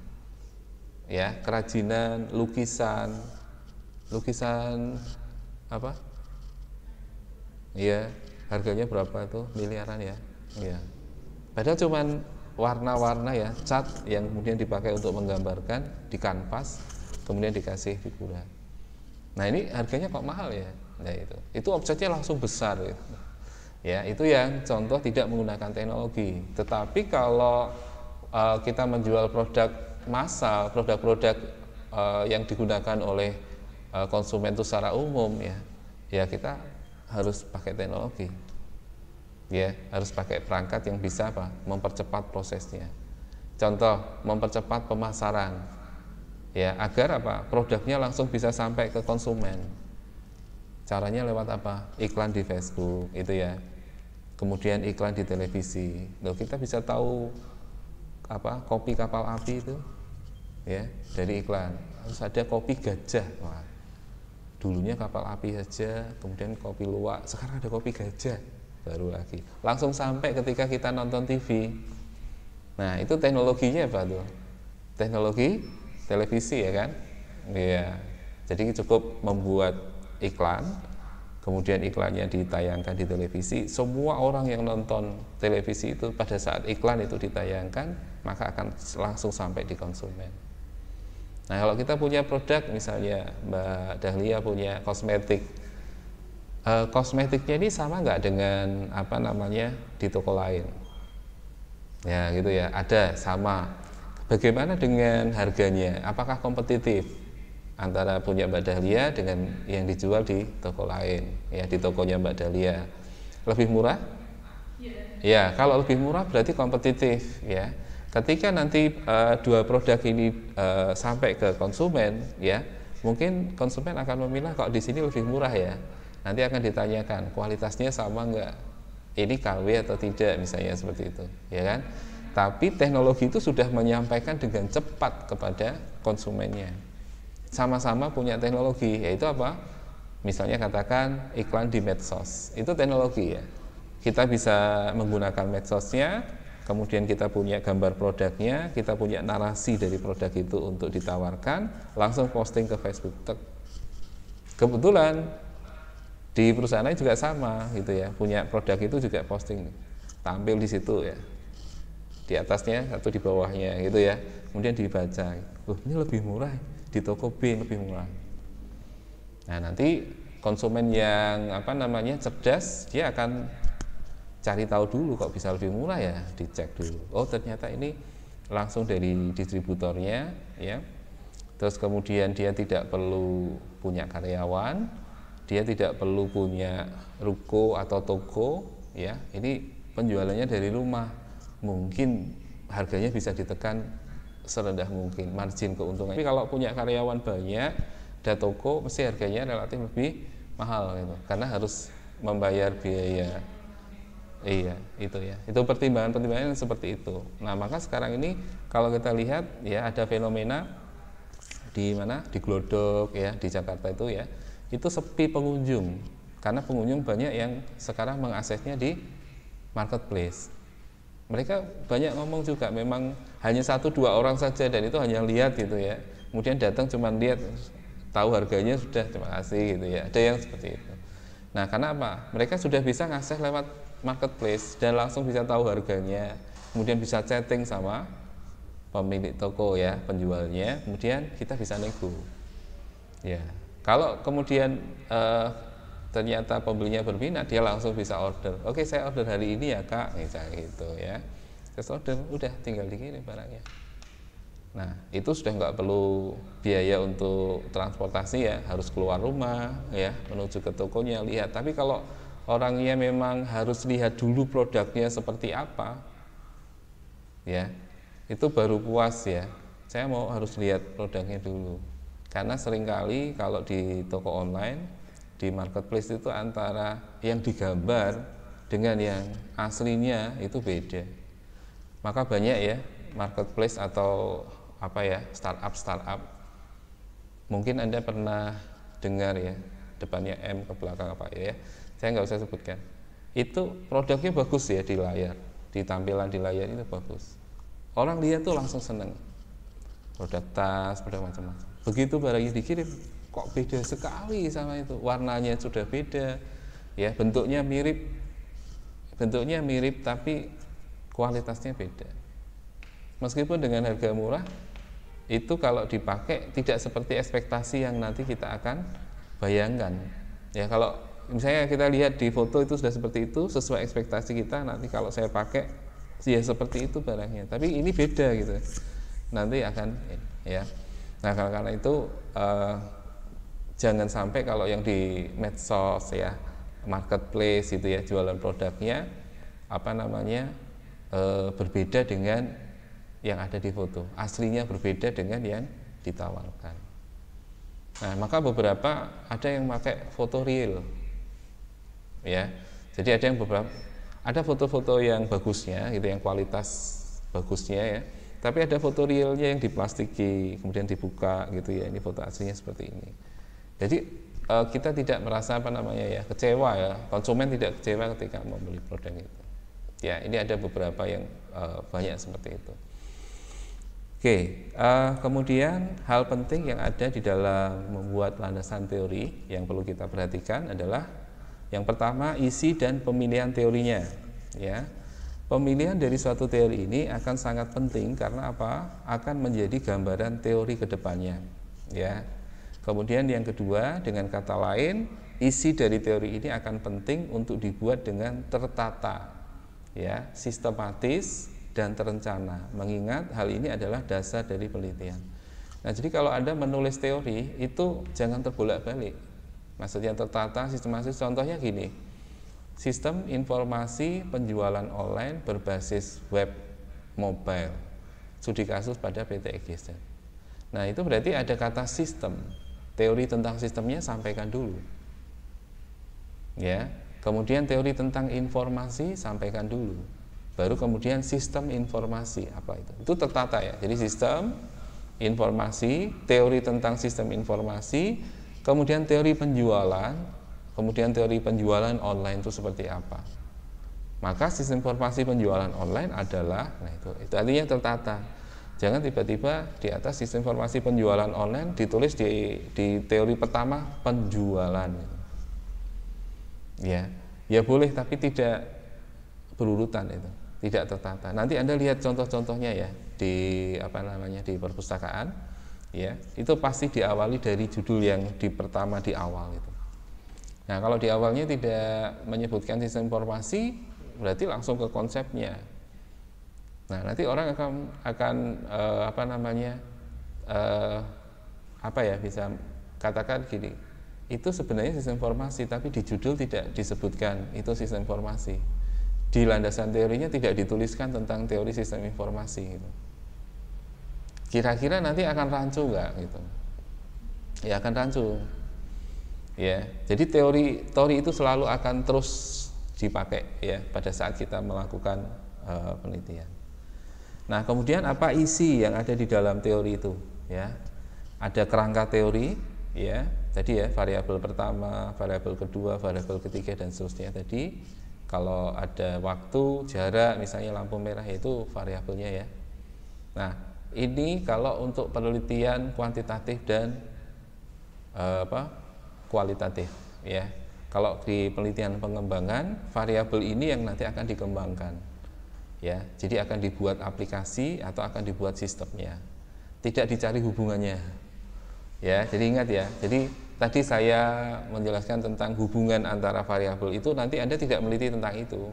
ya. Kerajinan, lukisan lukisan apa? Iya, harganya berapa tuh? Miliaran ya. Iya. Padahal cuman warna-warna ya, cat yang kemudian dipakai untuk menggambarkan di kanvas, kemudian dikasih figuran. Nah ini harganya kok mahal ya? Nah itu objeknya langsung besar gitu. Ya itu yang contoh tidak menggunakan teknologi. Tetapi kalau kita menjual produk massal, produk-produk yang digunakan oleh konsumen itu secara umum ya kita harus pakai teknologi. Ya harus pakai perangkat yang bisa mempercepat prosesnya. Contoh mempercepat pemasaran ya agar produknya langsung bisa sampai ke konsumen. Caranya lewat iklan di Facebook itu ya, kemudian iklan di televisi. Loh, kita bisa tahu kopi kapal api itu ya dari iklan. Harus ada kopi gajah. Wah, dulunya kapal api saja, kemudian kopi luwak, sekarang ada kopi gajah. Baru lagi langsung sampai ketika kita nonton TV. Nah itu teknologinya apa tuh? Teknologi televisi ya kan? Iya. Jadi cukup membuat iklan, kemudian iklannya ditayangkan di televisi. Semua orang yang nonton televisi itu pada saat iklan itu ditayangkan, maka akan langsung sampai di konsumen. Nah kalau kita punya produk, misalnya Mbak Dahlia punya kosmetik, kosmetiknya ini sama nggak dengan di toko lain? Ya gitu ya, ada sama. Bagaimana dengan harganya? Apakah kompetitif antara punya Mbak Dahlia dengan yang dijual di toko lain? Ya di tokonya Mbak Dahlia lebih murah? Ya kalau lebih murah berarti kompetitif ya. Ketika nanti dua produk ini sampai ke konsumen ya, mungkin konsumen akan memilah kok di sini lebih murah ya. Nanti akan ditanyakan kualitasnya sama enggak, ini KW atau tidak, misalnya seperti itu ya kan. Tapi teknologi itu sudah menyampaikan dengan cepat kepada konsumennya. Sama-sama punya teknologi, yaitu misalnya katakan iklan di medsos, itu teknologi ya. Kita bisa menggunakan medsosnya, kemudian kita punya gambar produknya, kita punya narasi dari produk itu untuk ditawarkan, langsung posting ke Facebook. Kebetulan di perusahaan lain juga sama gitu ya, punya produk itu juga posting, tampil di situ ya, di atasnya atau di bawahnya gitu ya, kemudian dibaca, ini lebih murah, di toko B lebih murah. Nah nanti konsumen yang cerdas, dia akan cari tahu dulu kok bisa lebih murah ya, dicek dulu, oh ternyata ini langsung dari distributornya ya. Terus kemudian dia tidak perlu punya karyawan, dia tidak perlu punya ruko atau toko ya, ini penjualannya dari rumah, mungkin harganya bisa ditekan serendah mungkin, margin keuntungan. Tapi kalau punya karyawan banyak, ada toko, mesti harganya relatif lebih mahal gitu, karena harus membayar biaya. Iya itu ya, itu pertimbangan seperti itu. Nah maka sekarang ini kalau kita lihat ya, ada fenomena di Glodok ya, di Jakarta itu ya, itu sepi pengunjung karena pengunjung banyak yang sekarang mengaksesnya di marketplace. Mereka banyak ngomong juga, memang hanya 1-2 orang saja dan itu hanya lihat gitu ya, kemudian datang cuma lihat, tahu harganya sudah, terima kasih gitu ya, ada yang seperti itu. Nah karena mereka sudah bisa ngakses lewat marketplace dan langsung bisa tahu harganya, kemudian bisa chatting sama pemilik toko ya, penjualnya, kemudian kita bisa nego ya. Kalau kemudian ternyata pembelinya berminat, dia langsung bisa order. Oke, saya order hari ini ya Kak, misalnya gitu ya. Terus order, udah tinggal dikirim barangnya. Nah, itu sudah nggak perlu biaya untuk transportasi ya, harus keluar rumah ya, menuju ke tokonya lihat. Tapi kalau orangnya memang harus lihat dulu produknya seperti apa, ya, itu baru puas ya. Saya harus lihat produknya dulu. Karena seringkali kalau di toko online, di marketplace itu antara yang digambar dengan yang aslinya itu beda. Maka banyak ya marketplace atau startup. Mungkin Anda pernah dengar ya, depannya M ke belakang ya. Saya nggak usah sebutkan. Itu produknya bagus ya di layar, di tampilan di layar itu bagus. Orang lihat tuh langsung seneng. Produk tas, produk macam-macam. Begitu barangnya dikirim, kok kok beda sekali sama itu, warnanya sudah beda, ya bentuknya mirip tapi kualitasnya beda. Meskipun dengan harga murah, itu kalau dipakai tidak seperti ekspektasi yang nanti kita akan bayangkan. Ya kalau misalnya kita lihat di foto itu sudah seperti itu, sesuai ekspektasi kita, nanti kalau saya pakai ya seperti itu barangnya. Tapi ini beda gitu. Nanti akan ya. Nah, karena itu jangan sampai kalau yang di medsos ya, marketplace itu ya, jualan produknya berbeda dengan yang ada di foto, aslinya berbeda dengan yang ditawarkan. Nah, maka beberapa ada yang pakai foto real, ya. Jadi ada foto-foto yang bagusnya, gitu, yang kualitas bagusnya ya. Tapi ada foto realnya yang diplastiki, kemudian dibuka, gitu ya. Ini foto aslinya seperti ini. Jadi kita tidak merasa kecewa ya. Konsumen tidak kecewa ketika membeli produk itu. Ya, ini ada beberapa yang banyak seperti itu. Oke, kemudian hal penting yang ada di dalam membuat landasan teori yang perlu kita perhatikan adalah yang pertama isi dan pemilihan teorinya. Ya, pemilihan dari suatu teori ini akan sangat penting karena apa? Akan menjadi gambaran teori kedepannya. Ya, kemudian yang kedua, dengan kata lain, isi dari teori ini akan penting untuk dibuat dengan tertata, ya, sistematis dan terencana, mengingat hal ini adalah dasar dari penelitian. Nah, jadi kalau Anda menulis teori itu jangan terbolak-balik. Maksudnya tertata, sistematis, contohnya gini. Sistem informasi penjualan online berbasis web mobile. Studi kasus pada PT EGZ. Nah, itu berarti ada kata sistem. Teori tentang sistemnya sampaikan dulu. Ya. Kemudian teori tentang informasi sampaikan dulu. Baru kemudian sistem informasi, apa itu? Itu tertata ya. Jadi sistem informasi, teori tentang sistem informasi, kemudian teori penjualan, kemudian teori penjualan online itu seperti apa. Maka sistem informasi penjualan online adalah, nah itu artinya tertata. Jangan tiba-tiba di atas sistem informasi penjualan online ditulis di teori pertama penjualan. Ya boleh, tapi tidak berurutan itu. Tidak tertata. Nanti Anda lihat contoh-contohnya ya di di perpustakaan, ya. Itu pasti diawali dari judul yang pertama di awal itu. Nah, kalau di awalnya tidak menyebutkan sistem informasi, berarti langsung ke konsepnya. Nah, nanti orang akan bisa katakan gini, itu sebenarnya sistem informasi, tapi di judul tidak disebutkan itu sistem informasi. Di landasan teorinya tidak dituliskan tentang teori sistem informasi gitu. Kira-kira nanti akan rancu nggak gitu? Ya akan rancu. Ya, jadi teori itu selalu akan terus dipakai ya pada saat kita melakukan penelitian. Nah, kemudian apa isi yang ada di dalam teori itu? Ya, ada kerangka teori, ya. Tadi ya variabel pertama, variabel kedua, variabel ketiga dan seterusnya tadi. Kalau ada waktu, jarak, misalnya lampu merah, itu variabelnya ya. Nah, ini kalau untuk penelitian kuantitatif dan kualitatif ya. Kalau di penelitian pengembangan, variabel ini yang nanti akan dikembangkan. Ya, jadi akan dibuat aplikasi atau akan dibuat sistemnya. Tidak dicari hubungannya. Ya, jadi ingat ya. Jadi tadi saya menjelaskan tentang hubungan antara variabel itu, nanti Anda tidak meneliti tentang itu.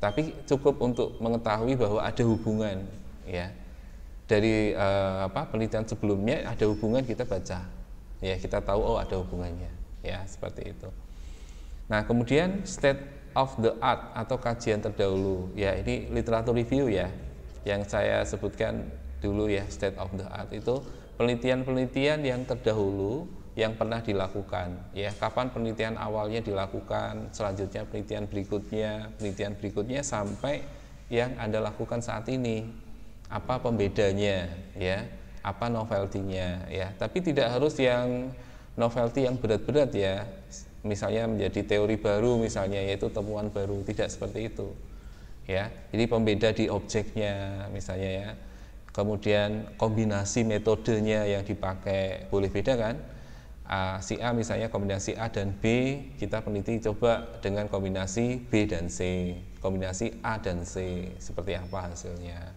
Tapi cukup untuk mengetahui bahwa ada hubungan ya. Dari penelitian sebelumnya ada hubungan, kita baca. Ya, kita tahu ada hubungannya. Ya, seperti itu. Nah, kemudian state of the art atau kajian terdahulu. Ya, ini literatur review ya. Yang saya sebutkan dulu ya, state of the art itu penelitian-penelitian yang terdahulu yang pernah dilakukan ya, kapan penelitian awalnya dilakukan, selanjutnya penelitian berikutnya sampai yang Anda lakukan saat ini, apa pembedanya ya, apa novelty-nya ya. Tapi tidak harus yang novelty yang berat-berat ya, misalnya menjadi teori baru misalnya, yaitu temuan baru, tidak seperti itu ya. Jadi pembeda di objeknya misalnya ya, kemudian kombinasi metodenya yang dipakai boleh beda kan. si A misalnya kombinasi A dan B, kita peneliti coba dengan kombinasi B dan C, kombinasi A dan C, seperti apa hasilnya.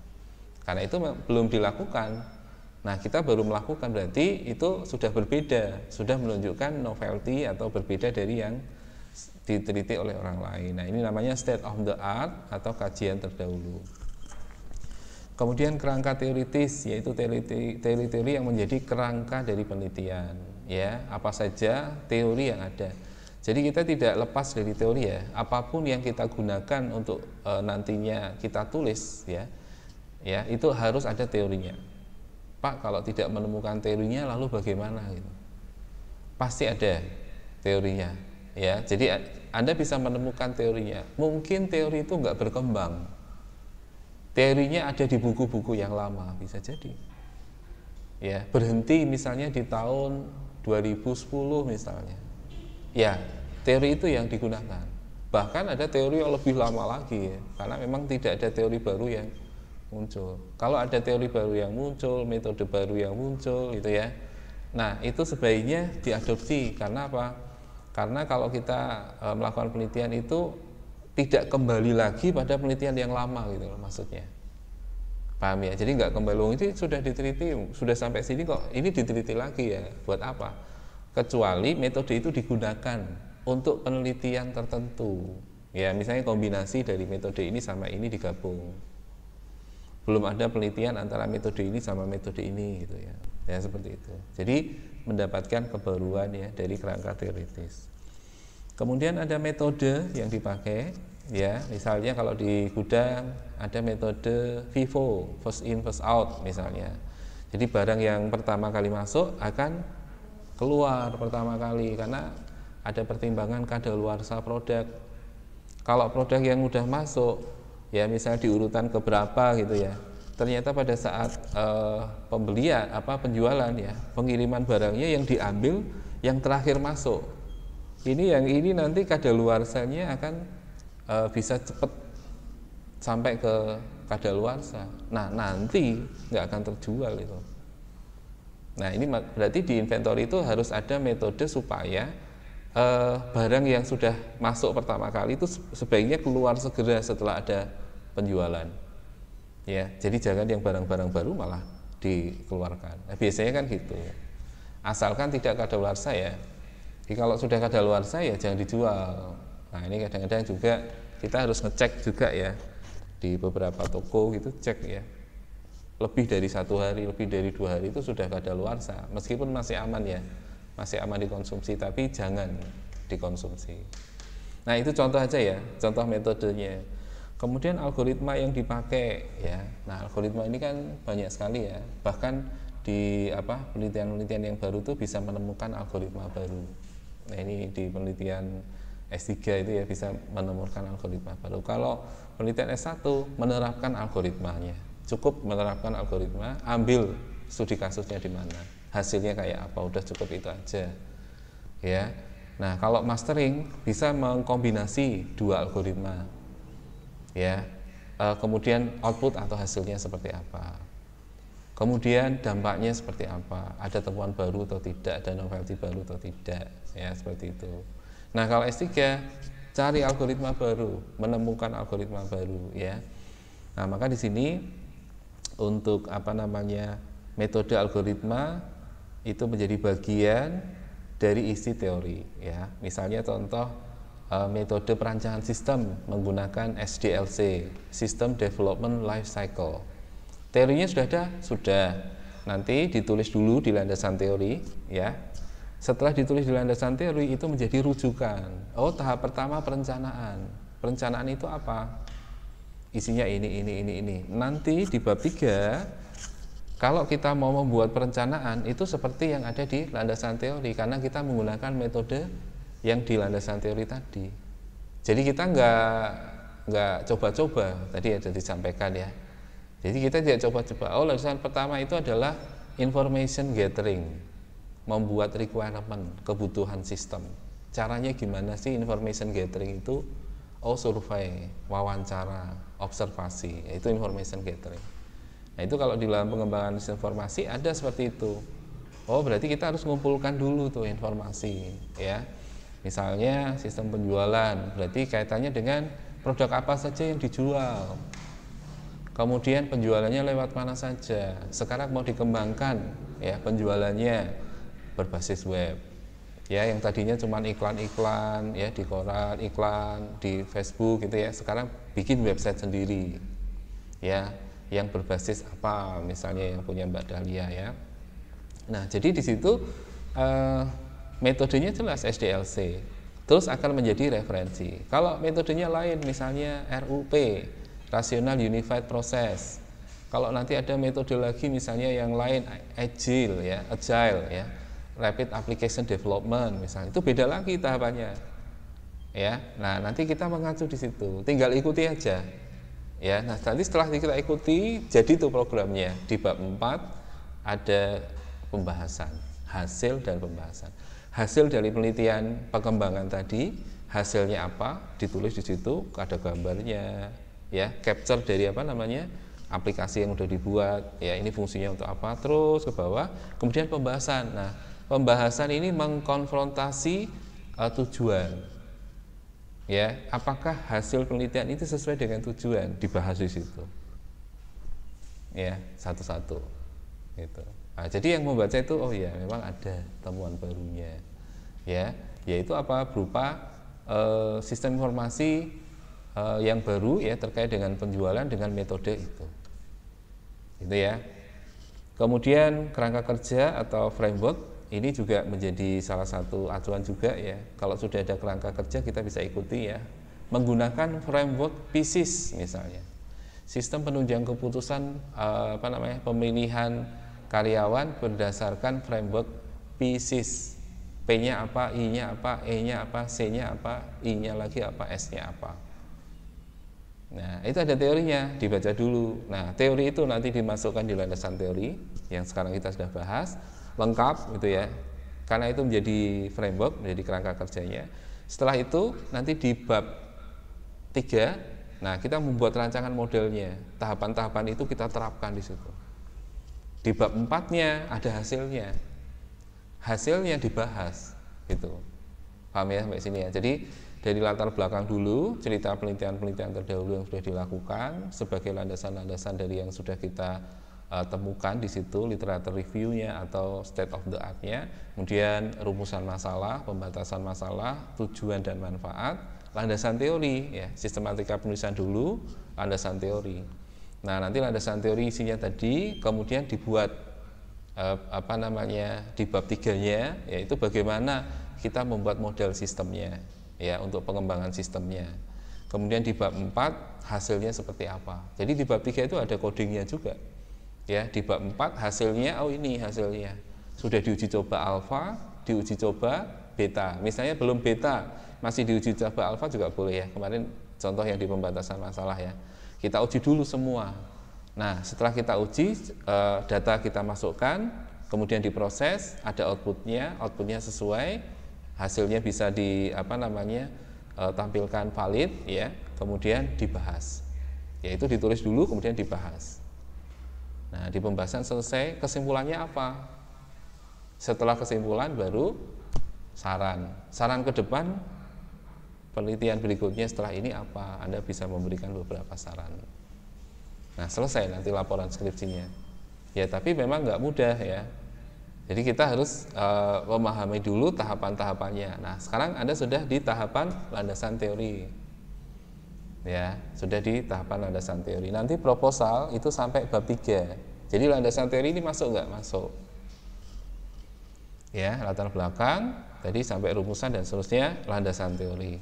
Karena itu belum dilakukan. Nah, kita baru melakukan, berarti itu sudah berbeda, sudah menunjukkan novelty atau berbeda dari yang diteliti oleh orang lain. Nah, ini namanya state of the art atau kajian terdahulu. Kemudian kerangka teoritis, yaitu teori-teori yang menjadi kerangka dari penelitian. Ya, apa saja teori yang ada. Jadi kita tidak lepas dari teori ya. Apapun yang kita gunakan untuk nantinya kita tulis ya, itu harus ada teorinya. Pak, kalau tidak menemukan teorinya lalu bagaimana gitu? Pasti ada teorinya ya. Jadi Anda bisa menemukan teorinya. Mungkin teori itu nggak berkembang. Teorinya ada di buku-buku yang lama, bisa jadi. Ya, berhenti misalnya di tahun 2010 misalnya. Ya, teori itu yang digunakan. Bahkan ada teori yang lebih lama lagi ya, karena memang tidak ada teori baru yang muncul. Kalau ada teori baru yang muncul, metode baru yang muncul gitu ya. Nah, itu sebaiknya diadopsi. Karena apa? Karena kalau kita melakukan penelitian itu tidak kembali lagi pada penelitian yang lama gitu loh, maksudnya. Paham ya? Jadi nggak kembali, ini sudah diteliti, sudah sampai sini kok ini diteliti lagi ya, buat apa? Kecuali metode itu digunakan untuk penelitian tertentu. Ya, misalnya kombinasi dari metode ini sama ini digabung. Belum ada penelitian antara metode ini sama metode ini gitu ya. Ya seperti itu. Jadi mendapatkan kebaruan ya dari kerangka teoritis. Kemudian ada metode yang dipakai ya, misalnya kalau di gudang ada metode FIFO, first in first out misalnya. Jadi barang yang pertama kali masuk akan keluar pertama kali karena ada pertimbangan kadaluarsa produk. Kalau produk yang udah masuk ya misalnya di urutan keberapa gitu ya, ternyata pada saat pembelian penjualan ya, pengiriman barangnya yang diambil yang terakhir masuk. Ini nanti kadaluarsanya akan bisa cepat sampai ke kadaluarsa. Nah, nanti nggak akan terjual itu. Nah, ini berarti di inventory itu harus ada metode supaya barang yang sudah masuk pertama kali itu sebaiknya keluar segera setelah ada penjualan. Ya, jadi jangan yang barang-barang baru malah dikeluarkan. Nah, biasanya kan gitu. Asalkan tidak kadaluarsa ya. Jadi kalau sudah kadaluarsa ya jangan dijual. Nah, ini kadang-kadang juga kita harus ngecek juga ya di beberapa toko gitu, cek ya. Lebih dari 1 hari, lebih dari 2 hari itu sudah kadaluarsa. Meskipun masih aman ya, masih aman dikonsumsi, tapi jangan dikonsumsi. Nah, itu contoh aja ya, contoh metodenya. Kemudian algoritma yang dipakai ya. Nah, algoritma ini kan banyak sekali ya. Bahkan di penelitian-penelitian yang baru itu bisa menemukan algoritma baru. Nah, ini di penelitian S3 itu ya bisa menemukan algoritma baru. Kalau penelitian S1 menerapkan algoritmanya. Cukup menerapkan algoritma, ambil studi kasusnya di mana, hasilnya kayak apa, udah cukup itu aja. Ya. Nah, kalau mastering bisa mengkombinasi 2 algoritma. Ya. Kemudian output atau hasilnya seperti apa. Kemudian dampaknya seperti apa, ada temuan baru atau tidak, ada novelty baru atau tidak, ya seperti itu. Nah, kalau S3 cari algoritma baru, menemukan algoritma baru, ya. Nah, maka di sini untuk metode algoritma itu menjadi bagian dari isi teori, ya. Misalnya contoh metode perancangan sistem menggunakan SDLC, System Development Life Cycle. Teorinya sudah ada? Sudah. Nanti ditulis dulu di landasan teori, ya. Setelah ditulis di landasan teori itu menjadi rujukan. Oh, tahap pertama perencanaan. Perencanaan itu apa? Isinya ini. Nanti di bab 3 kalau kita mau membuat perencanaan itu seperti yang ada di landasan teori karena kita menggunakan metode yang di landasan teori tadi. Jadi kita nggak coba-coba, tadi ada disampaikan ya. Jadi kita tidak coba-coba. Oh, landasan pertama itu adalah information gathering, membuat requirement, kebutuhan sistem. Caranya gimana sih information gathering itu? Oh, survei, wawancara, observasi, itu information gathering. Nah, itu kalau di dalam pengembangan informasi ada seperti itu. Oh, berarti kita harus mengumpulkan dulu tuh informasi, ya. Misalnya sistem penjualan, berarti kaitannya dengan produk apa saja yang dijual. Kemudian penjualannya lewat mana saja. Sekarang mau dikembangkan ya penjualannya berbasis web. Ya, yang tadinya cuma iklan-iklan ya di koran, iklan di Facebook gitu ya. Sekarang bikin website sendiri. Ya, yang berbasis apa misalnya yang punya Mbak Dahlia ya. Nah, jadi di situ metodenya jelas SDLC. Terus akan menjadi referensi. Kalau metodenya lain misalnya RUP, Rational Unified Process. Kalau nanti ada metode lagi misalnya yang lain Agile ya, Rapid Application Development misalnya, itu beda lagi tahapannya. Ya. Nah, nanti kita mengacu di situ. Tinggal ikuti aja. Ya, nah nanti setelah kita ikuti jadi itu programnya. Di bab 4 ada pembahasan, hasil dan pembahasan. Hasil dari penelitian pengembangan tadi, hasilnya apa? Ditulis di situ, ada gambarnya, ya, capture dari apa namanya? Aplikasi yang sudah dibuat, ya, ini fungsinya untuk apa? Terus ke bawah, kemudian pembahasan. Nah, pembahasan ini mengkonfrontasi tujuan. Ya, apakah hasil penelitian itu sesuai dengan tujuan? Dibahas di situ. Ya, satu-satu. Gitu. Nah, jadi yang membaca itu oh ya memang ada temuan barunya, ya, yaitu apa berupa sistem informasi yang baru ya terkait dengan penjualan dengan metode itu, gitu ya. Kemudian kerangka kerja atau framework ini juga menjadi salah satu acuan juga ya. Kalau sudah ada kerangka kerja kita bisa ikuti ya, menggunakan framework PISIS misalnya, sistem penunjang keputusan pemilihan karyawan berdasarkan framework PISIS. P-nya apa, I-nya apa, E-nya apa, C-nya apa, I-nya lagi apa, S-nya apa. Nah, itu ada teorinya, dibaca dulu. Nah, teori itu nanti dimasukkan di landasan teori yang sekarang kita sudah bahas, lengkap gitu ya. Karena itu menjadi framework, menjadi kerangka kerjanya. Setelah itu nanti di bab 3, nah kita membuat rancangan modelnya. Tahapan-tahapan itu kita terapkan di situ. Di bab 4-nya ada hasilnya. Hasilnya dibahas gitu. Paham ya sampai sini ya. Jadi dari latar belakang dulu, cerita penelitian-penelitian terdahulu yang sudah dilakukan sebagai landasan-landasan dari yang sudah kita temukan di situ, literatur review-nya atau state of the art-nya, kemudian rumusan masalah, pembatasan masalah, tujuan dan manfaat, landasan teori ya, sistematika penulisan dulu, landasan teori. Nah, nanti landasan teori isinya tadi kemudian dibuat di bab 3-nya yaitu bagaimana kita membuat model sistemnya ya untuk pengembangan sistemnya. Kemudian di bab 4 hasilnya seperti apa. Jadi di bab 3 itu ada codingnya juga. Ya, di bab 4 hasilnya oh ini hasilnya. Sudah diuji coba alfa, diuji coba beta. Misalnya belum beta, masih diuji coba alfa juga boleh ya. Kemarin contoh yang di pembatasan masalah ya. Kita uji dulu semua. Nah, setelah kita uji, data kita masukkan, kemudian diproses, ada outputnya sesuai, hasilnya bisa tampilkan valid, ya, kemudian dibahas. Yaitu ditulis dulu, kemudian dibahas. Nah, di pembahasan selesai, kesimpulannya apa? Setelah kesimpulan baru saran. Saran ke depan. Penelitian berikutnya setelah ini apa? Anda bisa memberikan beberapa saran. Nah, selesai nanti laporan skripsinya. Ya, tapi memang nggak mudah ya. Jadi kita harus memahami dulu tahapan-tahapannya. Nah, sekarang Anda sudah di tahapan landasan teori. Ya, sudah di tahapan landasan teori. Nanti proposal itu sampai bab 3. Jadi landasan teori ini masuk nggak? Masuk. Ya, latar belakang, tadi sampai rumusan dan seterusnya landasan teori.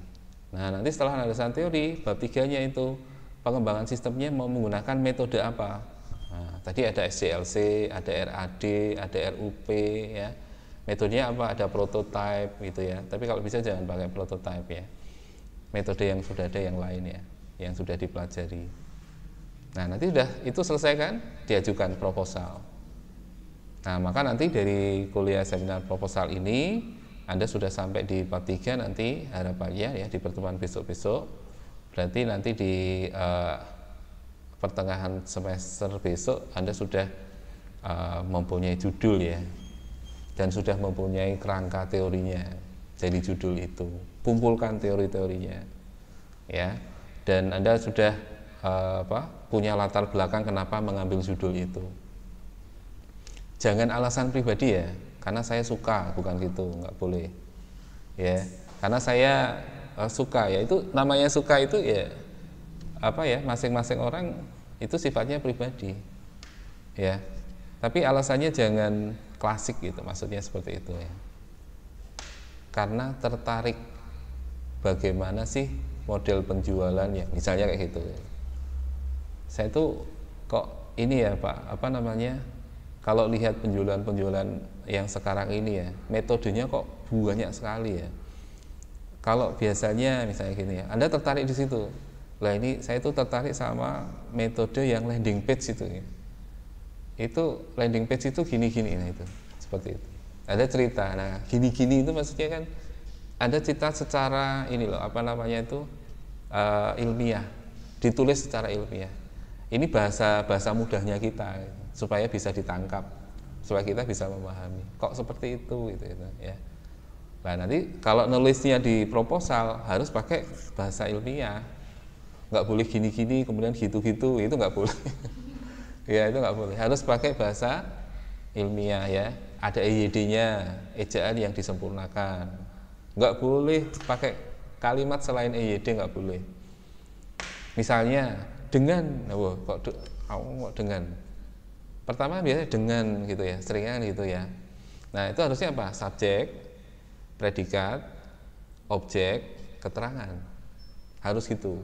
Nah, nanti setelah landasan teori, bab 3-nya itu pengembangan sistemnya mau menggunakan metode apa? Nah, tadi ada SDLC, ada RAD, ada RUP ya. Metodenya apa? Ada prototype gitu ya. Tapi kalau bisa jangan pakai prototype ya. Metode yang sudah ada yang lain ya, yang sudah dipelajari. Nah, nanti sudah itu selesai kan? Diajukan proposal. Nah, maka nanti dari kuliah seminar proposal ini Anda sudah sampai di bab 3 nanti harapannya ya di pertemuan besok-besok. Berarti nanti di pertengahan semester besok Anda sudah mempunyai judul ya. dan sudah mempunyai kerangka teorinya. Jadi judul itu, kumpulkan teori-teorinya, ya. Dan Anda sudah punya latar belakang kenapa mengambil judul itu. Jangan alasan pribadi ya, karena saya suka, bukan gitu, nggak boleh. Ya, karena saya suka, ya itu namanya suka itu ya masing-masing orang itu sifatnya pribadi, ya. Tapi alasannya jangan klasik gitu, maksudnya seperti itu ya. Karena tertarik bagaimana sih model penjualan ya, misalnya kayak gitu. Saya tuh kok ini ya Pak, kalau lihat penjualan yang sekarang ini ya, metodenya kok banyak sekali ya. Kalau biasanya misalnya gini ya, Anda tertarik di situ. Lah ini saya tuh tertarik sama metode yang landing page itu ya. Itu landing page itu gini-gini, nah itu seperti itu. Ada cerita, nah gini-gini itu maksudnya kan ada cerita secara ini loh, ilmiah, ditulis secara ilmiah. Ini bahasa mudahnya kita supaya bisa ditangkap, supaya kita bisa memahami. Kok seperti itu gitu ya. Nah nanti kalau nulisnya di proposal harus pakai bahasa ilmiah, nggak boleh gini-gini kemudian gitu-gitu, itu nggak boleh. Ya itu nggak boleh, harus pakai bahasa ilmiah ya. Ada EYD-nya, ejaan yang disempurnakan. Nggak boleh pakai kalimat selain EYD, nggak boleh. Misalnya dengan, kok dengan? Pertama biasanya dengan gitu ya, seringnya gitu ya. Nah itu harusnya apa? Subjek, predikat, objek, keterangan. Harus gitu.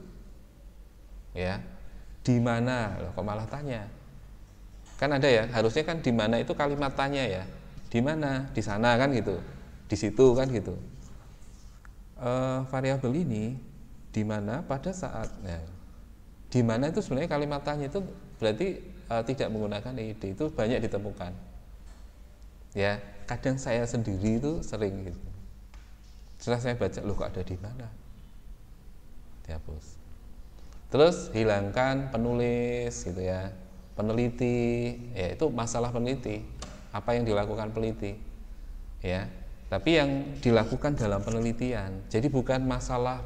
Ya. Di mana? Loh, kok malah tanya? Kan ada ya, harusnya kan di mana itu kalimat tanya ya. Di mana? Di sana kan gitu. Di situ kan gitu. Variabel ini di mana pada saat di mana itu sebenarnya kalimat tanya itu berarti tidak menggunakan EYD, itu banyak ditemukan. Ya, kadang saya sendiri itu sering gitu. Setelah saya baca, loh kok ada di mana? Dihapus. Terus hilangkan penulis gitu ya. Peneliti, ya itu masalah peneliti. Apa yang dilakukan peneliti? Ya. Tapi yang dilakukan dalam penelitian. Jadi bukan masalah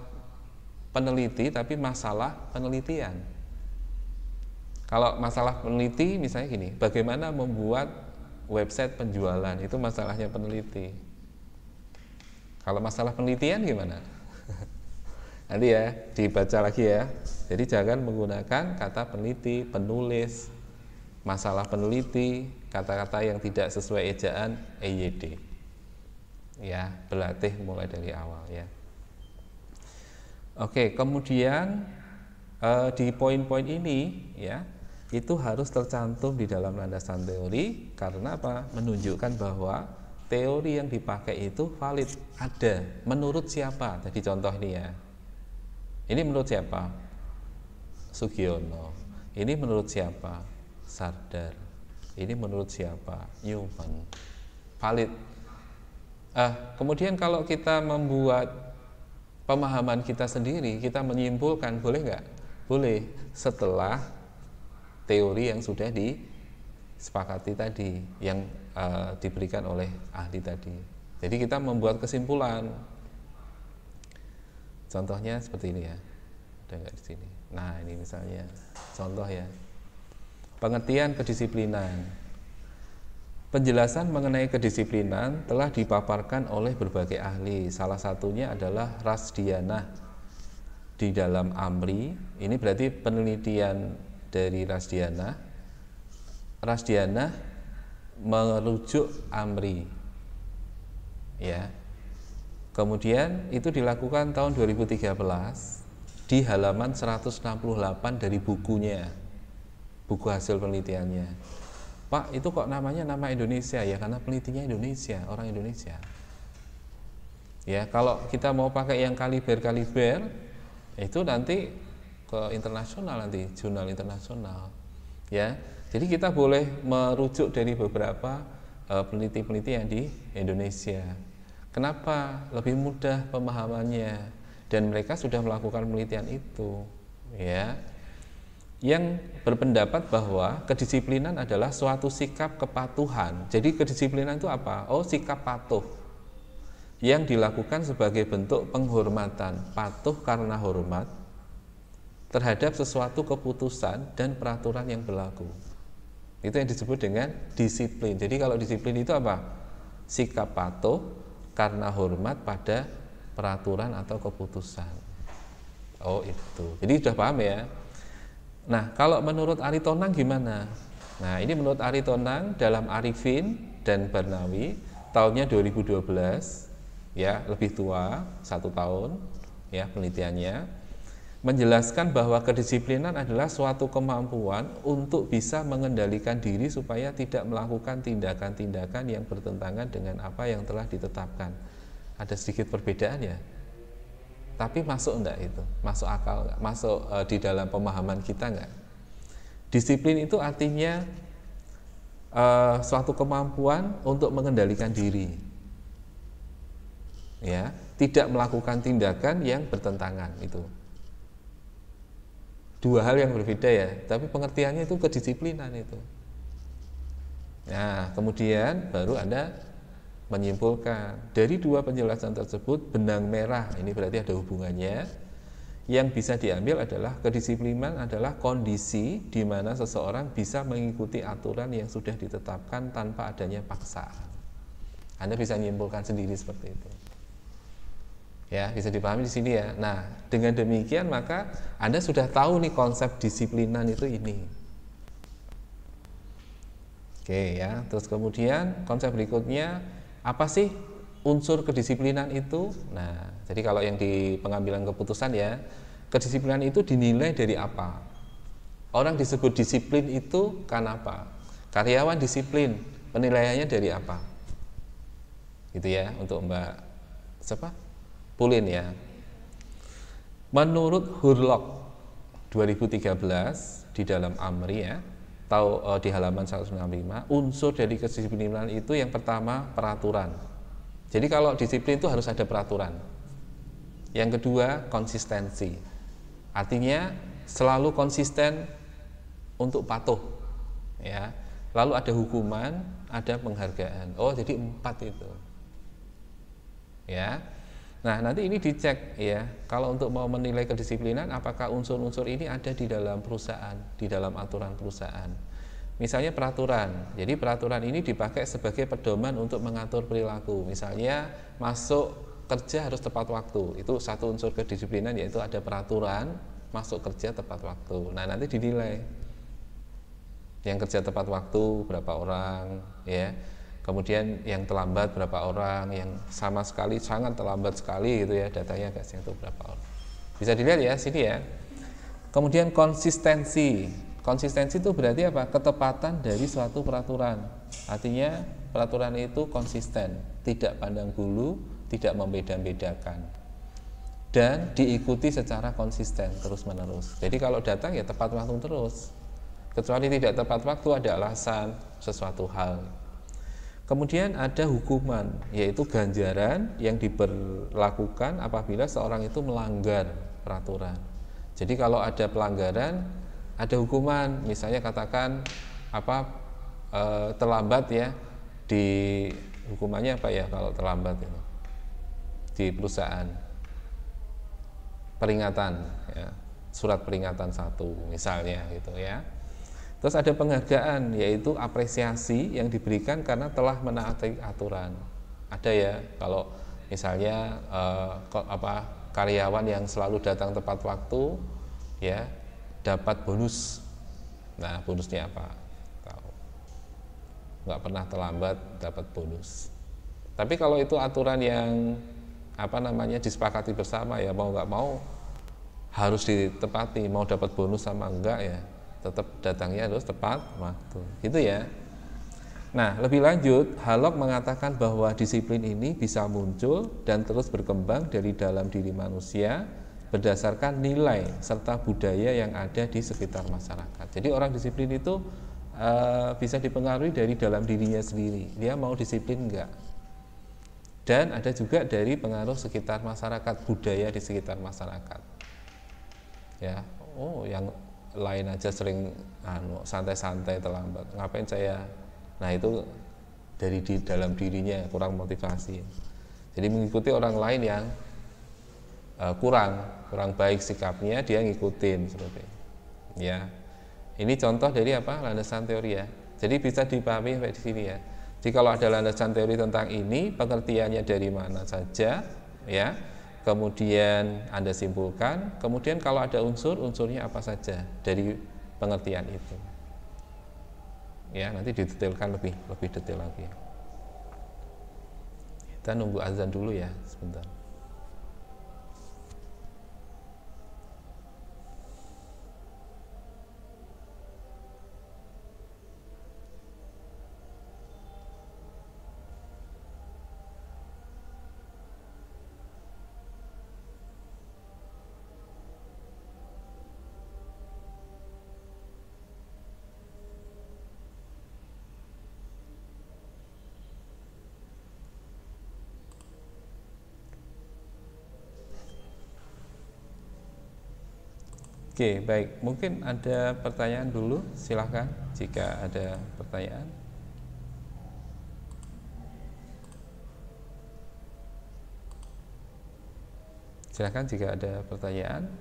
peneliti tapi masalah penelitian. Kalau masalah peneliti misalnya gini, bagaimana membuat website penjualan, itu masalahnya peneliti. Kalau masalah penelitian gimana? Nanti ya dibaca lagi ya. Jadi jangan menggunakan kata peneliti, penulis, masalah peneliti, kata-kata yang tidak sesuai ejaan EYD. Ya, berlatih mulai dari awal ya. Oke, kemudian di poin-poin ini ya, itu harus tercantum di dalam landasan teori karena apa? Menunjukkan bahwa teori yang dipakai itu valid, ada. Menurut siapa? Tadi contoh ini ya. Ini menurut siapa? Sugiono. Ini menurut siapa? Sardar. Ini menurut siapa? Newman. Valid. Kemudian kalau kita membuat pemahaman kita sendiri, kita menyimpulkan, boleh nggak? Boleh, setelah teori yang sudah disepakati tadi, yang diberikan oleh ahli tadi. Jadi kita membuat kesimpulan. Contohnya seperti ini ya, ada nggak di sini? Nah ini misalnya contoh ya, pengertian kedisiplinan. Penjelasan mengenai kedisiplinan telah dipaparkan oleh berbagai ahli. Salah satunya adalah Rasdiana di dalam Amri. Ini berarti penelitian dari Rasdiana. Rasdiana merujuk Amri. Ya. Kemudian itu dilakukan tahun 2013 di halaman 168 dari bukunya, buku hasil penelitiannya. Pak, itu kok namanya nama Indonesia ya? Karena penelitinya Indonesia, orang Indonesia. Ya, kalau kita mau pakai yang kaliber, itu nanti ke internasional nanti, jurnal internasional. Ya, jadi kita boleh merujuk dari beberapa peneliti-peneliti yang di Indonesia. Kenapa? Lebih mudah pemahamannya dan mereka sudah melakukan penelitian itu, ya. yang berpendapat bahwa kedisiplinan adalah suatu sikap kepatuhan. Jadi kedisiplinan itu apa? Oh, sikap patuh yang dilakukan sebagai bentuk penghormatan, patuh karena hormat terhadap sesuatu keputusan dan peraturan yang berlaku. Itu yang disebut dengan disiplin. Jadi kalau disiplin itu apa? Sikap patuh karena hormat pada peraturan atau keputusan. Oh, itu. Jadi sudah paham ya? Nah, kalau menurut Ari Tonang gimana? Nah, ini menurut Ari Tonang dalam Arifin dan Barnawi tahunnya 2012, ya, lebih tua, 1 tahun, ya, penelitiannya menjelaskan bahwa kedisiplinan adalah suatu kemampuan untuk bisa mengendalikan diri supaya tidak melakukan tindakan-tindakan yang bertentangan dengan apa yang telah ditetapkan. Ada sedikit perbedaan ya? Tapi masuk enggak itu? Masuk akal enggak? Masuk di dalam pemahaman kita enggak? Disiplin itu artinya suatu kemampuan untuk mengendalikan diri. Ya, tidak melakukan tindakan yang bertentangan itu. Dua hal yang berbeda ya, tapi pengertiannya itu kedisiplinan itu. Nah, kemudian baru Anda menyimpulkan dari dua penjelasan tersebut benang merah ini berarti ada hubungannya. Yang bisa diambil adalah kedisiplinan adalah kondisi di mana seseorang bisa mengikuti aturan yang sudah ditetapkan tanpa adanya paksaan. Anda bisa menyimpulkan sendiri seperti itu. Ya, bisa dipahami di sini ya. Nah, dengan demikian maka Anda sudah tahu nih konsep disiplinan itu ini. Oke ya, terus kemudian konsep berikutnya apa sih unsur kedisiplinan itu? Nah, jadi kalau yang di pengambilan keputusan ya, kedisiplinan itu dinilai dari apa? Orang disebut disiplin itu karena apa? Karyawan disiplin, penilaiannya dari apa? Gitu ya, untuk Mbak siapa? Pulin ya. Menurut Hurlock 2013 di dalam Amri ya, di halaman 195, unsur dari kedisiplinan itu yang pertama peraturan. Jadi kalau disiplin itu harus ada peraturan. Yang kedua konsistensi. Artinya selalu konsisten untuk patuh. Ya. Lalu ada hukuman, ada penghargaan. Oh, jadi 4 itu. Ya. Nah, nanti ini dicek ya. Kalau untuk mau menilai kedisiplinan, apakah unsur-unsur ini ada di dalam perusahaan, di dalam aturan perusahaan. Misalnya peraturan. Jadi peraturan ini dipakai sebagai pedoman untuk mengatur perilaku. Misalnya masuk kerja harus tepat waktu. Itu satu unsur kedisiplinan, yaitu ada peraturan masuk kerja tepat waktu. Nah, nanti dinilai. Yang kerja tepat waktu berapa orang, ya. Kemudian yang terlambat berapa orang, yang sama sekali sangat terlambat sekali gitu ya, datanya agak itu berapa orang. Bisa dilihat ya sini ya. Kemudian konsistensi. Konsistensi itu berarti apa? Ketepatan dari suatu peraturan. Artinya peraturan itu konsisten, tidak pandang bulu, tidak membeda-bedakan. Dan diikuti secara konsisten terus-menerus. Jadi kalau datang ya tepat waktu terus. Kecuali tidak tepat waktu ada alasan sesuatu hal. Kemudian ada hukuman, yaitu ganjaran yang diberlakukan apabila seorang itu melanggar peraturan. Jadi kalau ada pelanggaran, ada hukuman. Misalnya katakan terlambat ya, di hukumannya apa ya kalau terlambat itu di perusahaan? Peringatan, ya, surat peringatan 1 misalnya gitu ya. Terus ada penghargaan, yaitu apresiasi yang diberikan karena telah menaati aturan. Ada ya, kalau misalnya karyawan yang selalu datang tepat waktu, ya dapat bonus. Nah, bonusnya apa? Tahu? Nggak pernah terlambat dapat bonus. Tapi kalau itu aturan yang disepakati bersama ya, mau nggak mau harus ditepati. Mau dapat bonus sama enggak ya, tetap datangnya harus tepat waktu, gitu ya. Nah, lebih lanjut, Hurlock mengatakan bahwa disiplin ini bisa muncul dan terus berkembang dari dalam diri manusia berdasarkan nilai serta budaya yang ada di sekitar masyarakat. Jadi orang disiplin itu bisa dipengaruhi dari dalam dirinya sendiri, dia mau disiplin enggak. Dan ada juga dari pengaruh sekitar masyarakat, budaya di sekitar masyarakat. Ya, yang lain aja sering santai-santai terlambat, ngapain saya? Nah itu dari di dalam dirinya kurang motivasi. Jadi mengikuti orang lain yang kurang baik sikapnya, dia ngikutin seperti itu. Ya, ini contoh dari apa, landasan teori ya. Jadi bisa dipahami sampai di sini ya. Jadi kalau ada landasan teori tentang ini, pengertiannya dari mana saja, ya. Kemudian Anda simpulkan. Kemudian kalau ada unsurnya apa saja dari pengertian itu. Ya, nanti didetailkan lebih detail lagi. Kita nunggu azan dulu ya, sebentar. Oke, baik. Mungkin ada pertanyaan dulu, silahkan jika ada pertanyaan. Silahkan jika ada pertanyaan.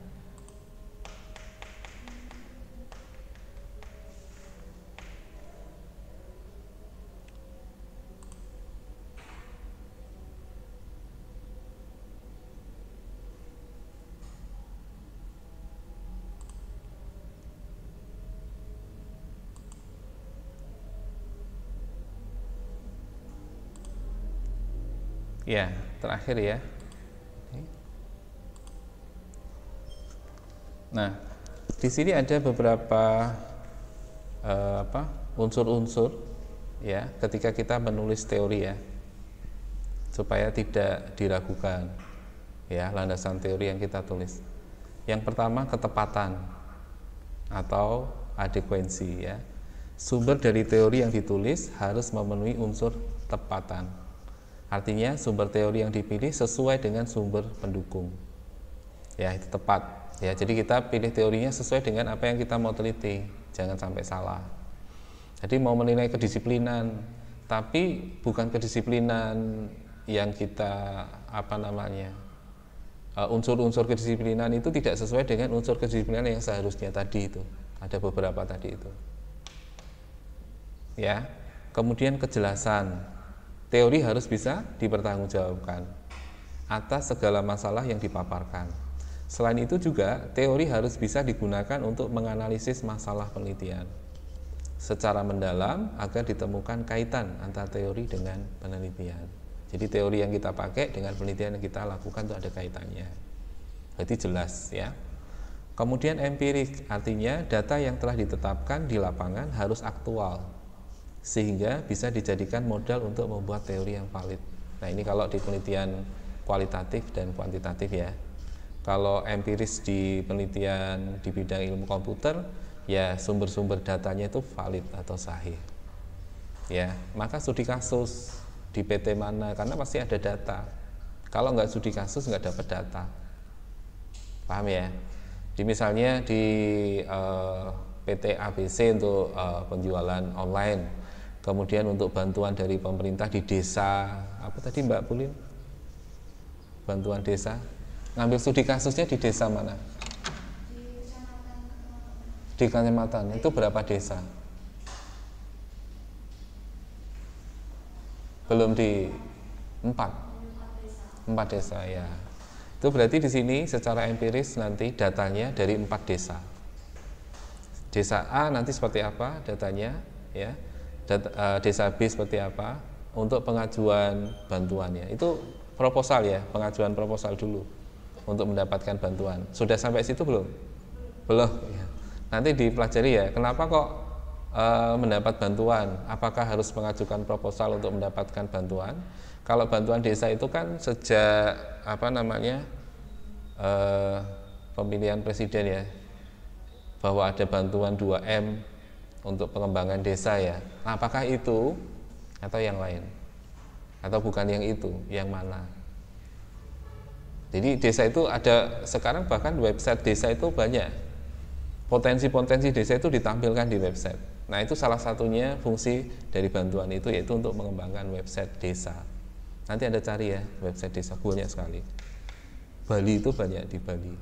Ya, terakhir ya. Nah, di sini ada beberapa unsur-unsur ya ketika kita menulis teori ya, supaya tidak diragukan ya landasan teori yang kita tulis. Yang pertama, ketepatan atau adekuensi ya. Sumber dari teori yang ditulis harus memenuhi unsur tepatan. Artinya sumber teori yang dipilih sesuai dengan sumber pendukung. Ya, itu tepat. Ya, jadi kita pilih teorinya sesuai dengan apa yang kita mau teliti. Jangan sampai salah. Jadi mau menilai kedisiplinan, tapi bukan kedisiplinan yang kita unsur-unsur kedisiplinan itu tidak sesuai dengan unsur kedisiplinan yang seharusnya tadi itu. Ada beberapa tadi itu. Ya. Kemudian kejelasan. Teori harus bisa dipertanggungjawabkan atas segala masalah yang dipaparkan. Selain itu juga, teori harus bisa digunakan untuk menganalisis masalah penelitian secara mendalam agar ditemukan kaitan antara teori dengan penelitian. Jadi teori yang kita pakai dengan penelitian yang kita lakukan itu ada kaitannya. Berarti jelas ya. Kemudian empirik, artinya data yang telah ditetapkan di lapangan harus aktual, sehingga bisa dijadikan modal untuk membuat teori yang valid. Nah, ini kalau di penelitian kualitatif dan kuantitatif ya. Kalau empiris di penelitian di bidang ilmu komputer, ya sumber-sumber datanya itu valid atau sahih. Ya, maka studi kasus di PT mana, karena pasti ada data. Kalau nggak studi kasus nggak dapat data. Paham ya? Misalnya di PT ABC untuk penjualan online. Kemudian untuk bantuan dari pemerintah di desa, apa tadi Mbak Pulin? Bantuan desa. Ngambil studi kasusnya di desa mana? Di kecamatan. Itu berapa desa? Belum di 4 desa ya. Itu berarti di sini secara empiris nanti datanya dari 4 desa. Desa A nanti seperti apa datanya ya. Desa B seperti apa untuk pengajuan bantuannya. Itu proposal ya, pengajuan proposal dulu untuk mendapatkan bantuan. Sudah sampai situ belum? Belum ya. Nanti dipelajari ya, kenapa kok mendapat bantuan? Apakah harus mengajukan proposal untuk mendapatkan bantuan? Kalau bantuan desa itu kan sejak pemilihan presiden ya, bahwa ada bantuan 2M untuk pengembangan desa ya. Nah, apakah itu atau yang lain? Atau bukan yang itu, yang mana? Jadi desa itu ada sekarang, bahkan website desa itu banyak. potensi-potensi desa itu ditampilkan di website. Nah, itu salah satunya fungsi dari bantuan itu, yaitu untuk mengembangkan website desa. Nanti Anda cari ya, website desa banyak sekali. Bali itu banyak di Bali.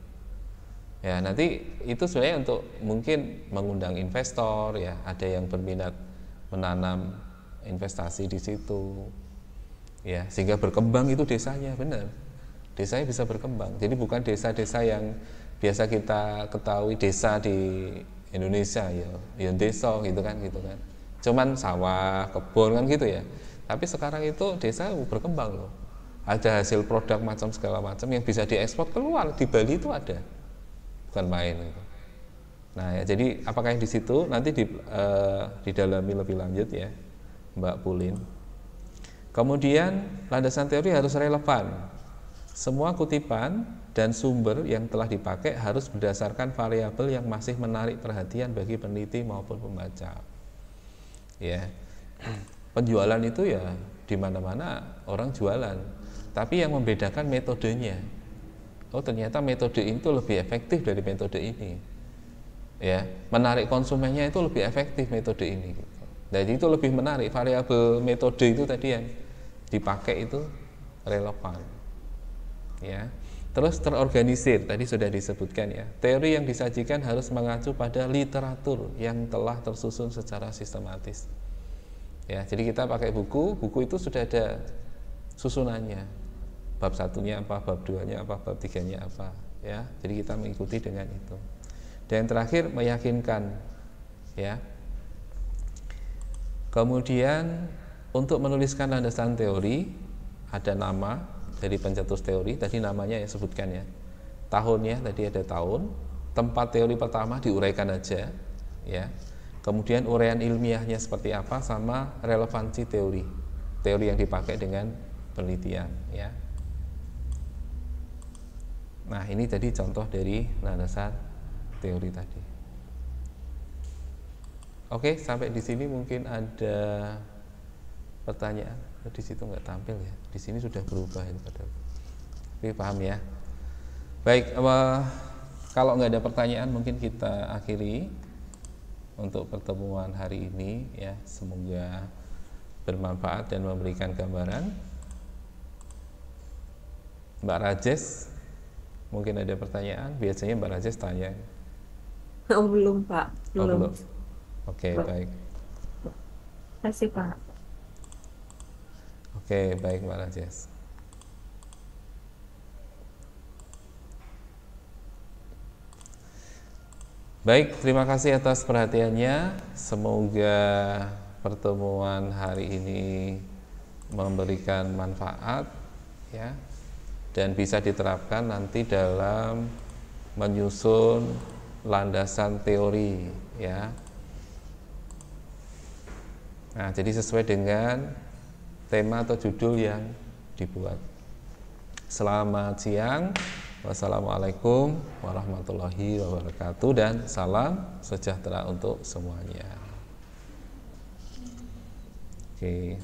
Ya, nanti itu sebenarnya untuk mungkin mengundang investor ya, ada yang berminat menanam investasi di situ. Ya, sehingga berkembang itu desanya, benar. Desanya bisa berkembang. Jadi bukan desa-desa yang biasa kita ketahui desa di Indonesia ya desa gitu kan. Cuman sawah, kebun kan gitu ya. Tapi sekarang itu desa berkembang loh. Ada hasil produk macam segala macam yang bisa diekspor keluar, di Bali itu ada. Bukan main gitu. Nah, ya, jadi apakah yang di situ nanti didalami lebih lanjut ya, Mbak Pulin. Kemudian landasan teori harus relevan. Semua kutipan dan sumber yang telah dipakai harus berdasarkan variabel yang masih menarik perhatian bagi peneliti maupun pembaca. Ya, penjualan itu ya di mana-mana orang jualan, tapi yang membedakan metodenya. Oh, ternyata metode itu lebih efektif dari metode ini. Ya, menarik konsumennya itu lebih efektif metode ini. Jadi itu lebih menarik, variabel metode itu tadi yang dipakai itu relevan. Ya. Terus terorganisir, tadi sudah disebutkan ya. Teori yang disajikan harus mengacu pada literatur yang telah tersusun secara sistematis. Ya, jadi kita pakai buku itu sudah ada susunannya. Bab satunya apa, bab 2-nya apa, bab 3-nya apa, ya. Jadi kita mengikuti dengan itu. Dan terakhir meyakinkan, ya. Kemudian untuk menuliskan landasan teori ada nama dari pencetus teori, tadi namanya ya sebutkan ya. Tahunnya tadi ada tahun, tempat teori pertama diuraikan aja, ya. Kemudian uraian ilmiahnya seperti apa sama relevansi teori yang dipakai dengan penelitian, ya. Nah, ini tadi contoh dari landasan teori tadi. Oke, sampai di sini mungkin ada pertanyaan. Di situ nggak tampil ya. Di sini sudah berubah ini padahal. Tapi paham ya. Baik, kalau nggak ada pertanyaan mungkin kita akhiri untuk pertemuan hari ini ya. Semoga bermanfaat dan memberikan gambaran. Mbak Rajes, mungkin ada pertanyaan. Biasanya Mbak Rajes tanya. Oh, belum Pak, belum. Oh, belum. Oke, baik. Terima kasih Pak. Oke, baik Mbak Rajes. Baik, terima kasih atas perhatiannya. Semoga pertemuan hari ini memberikan manfaat ya, dan bisa diterapkan nanti dalam menyusun landasan teori ya. Nah, jadi sesuai dengan tema atau judul yang dibuat. Selamat siang. Wassalamualaikum warahmatullahi wabarakatuh dan salam sejahtera untuk semuanya. Oke.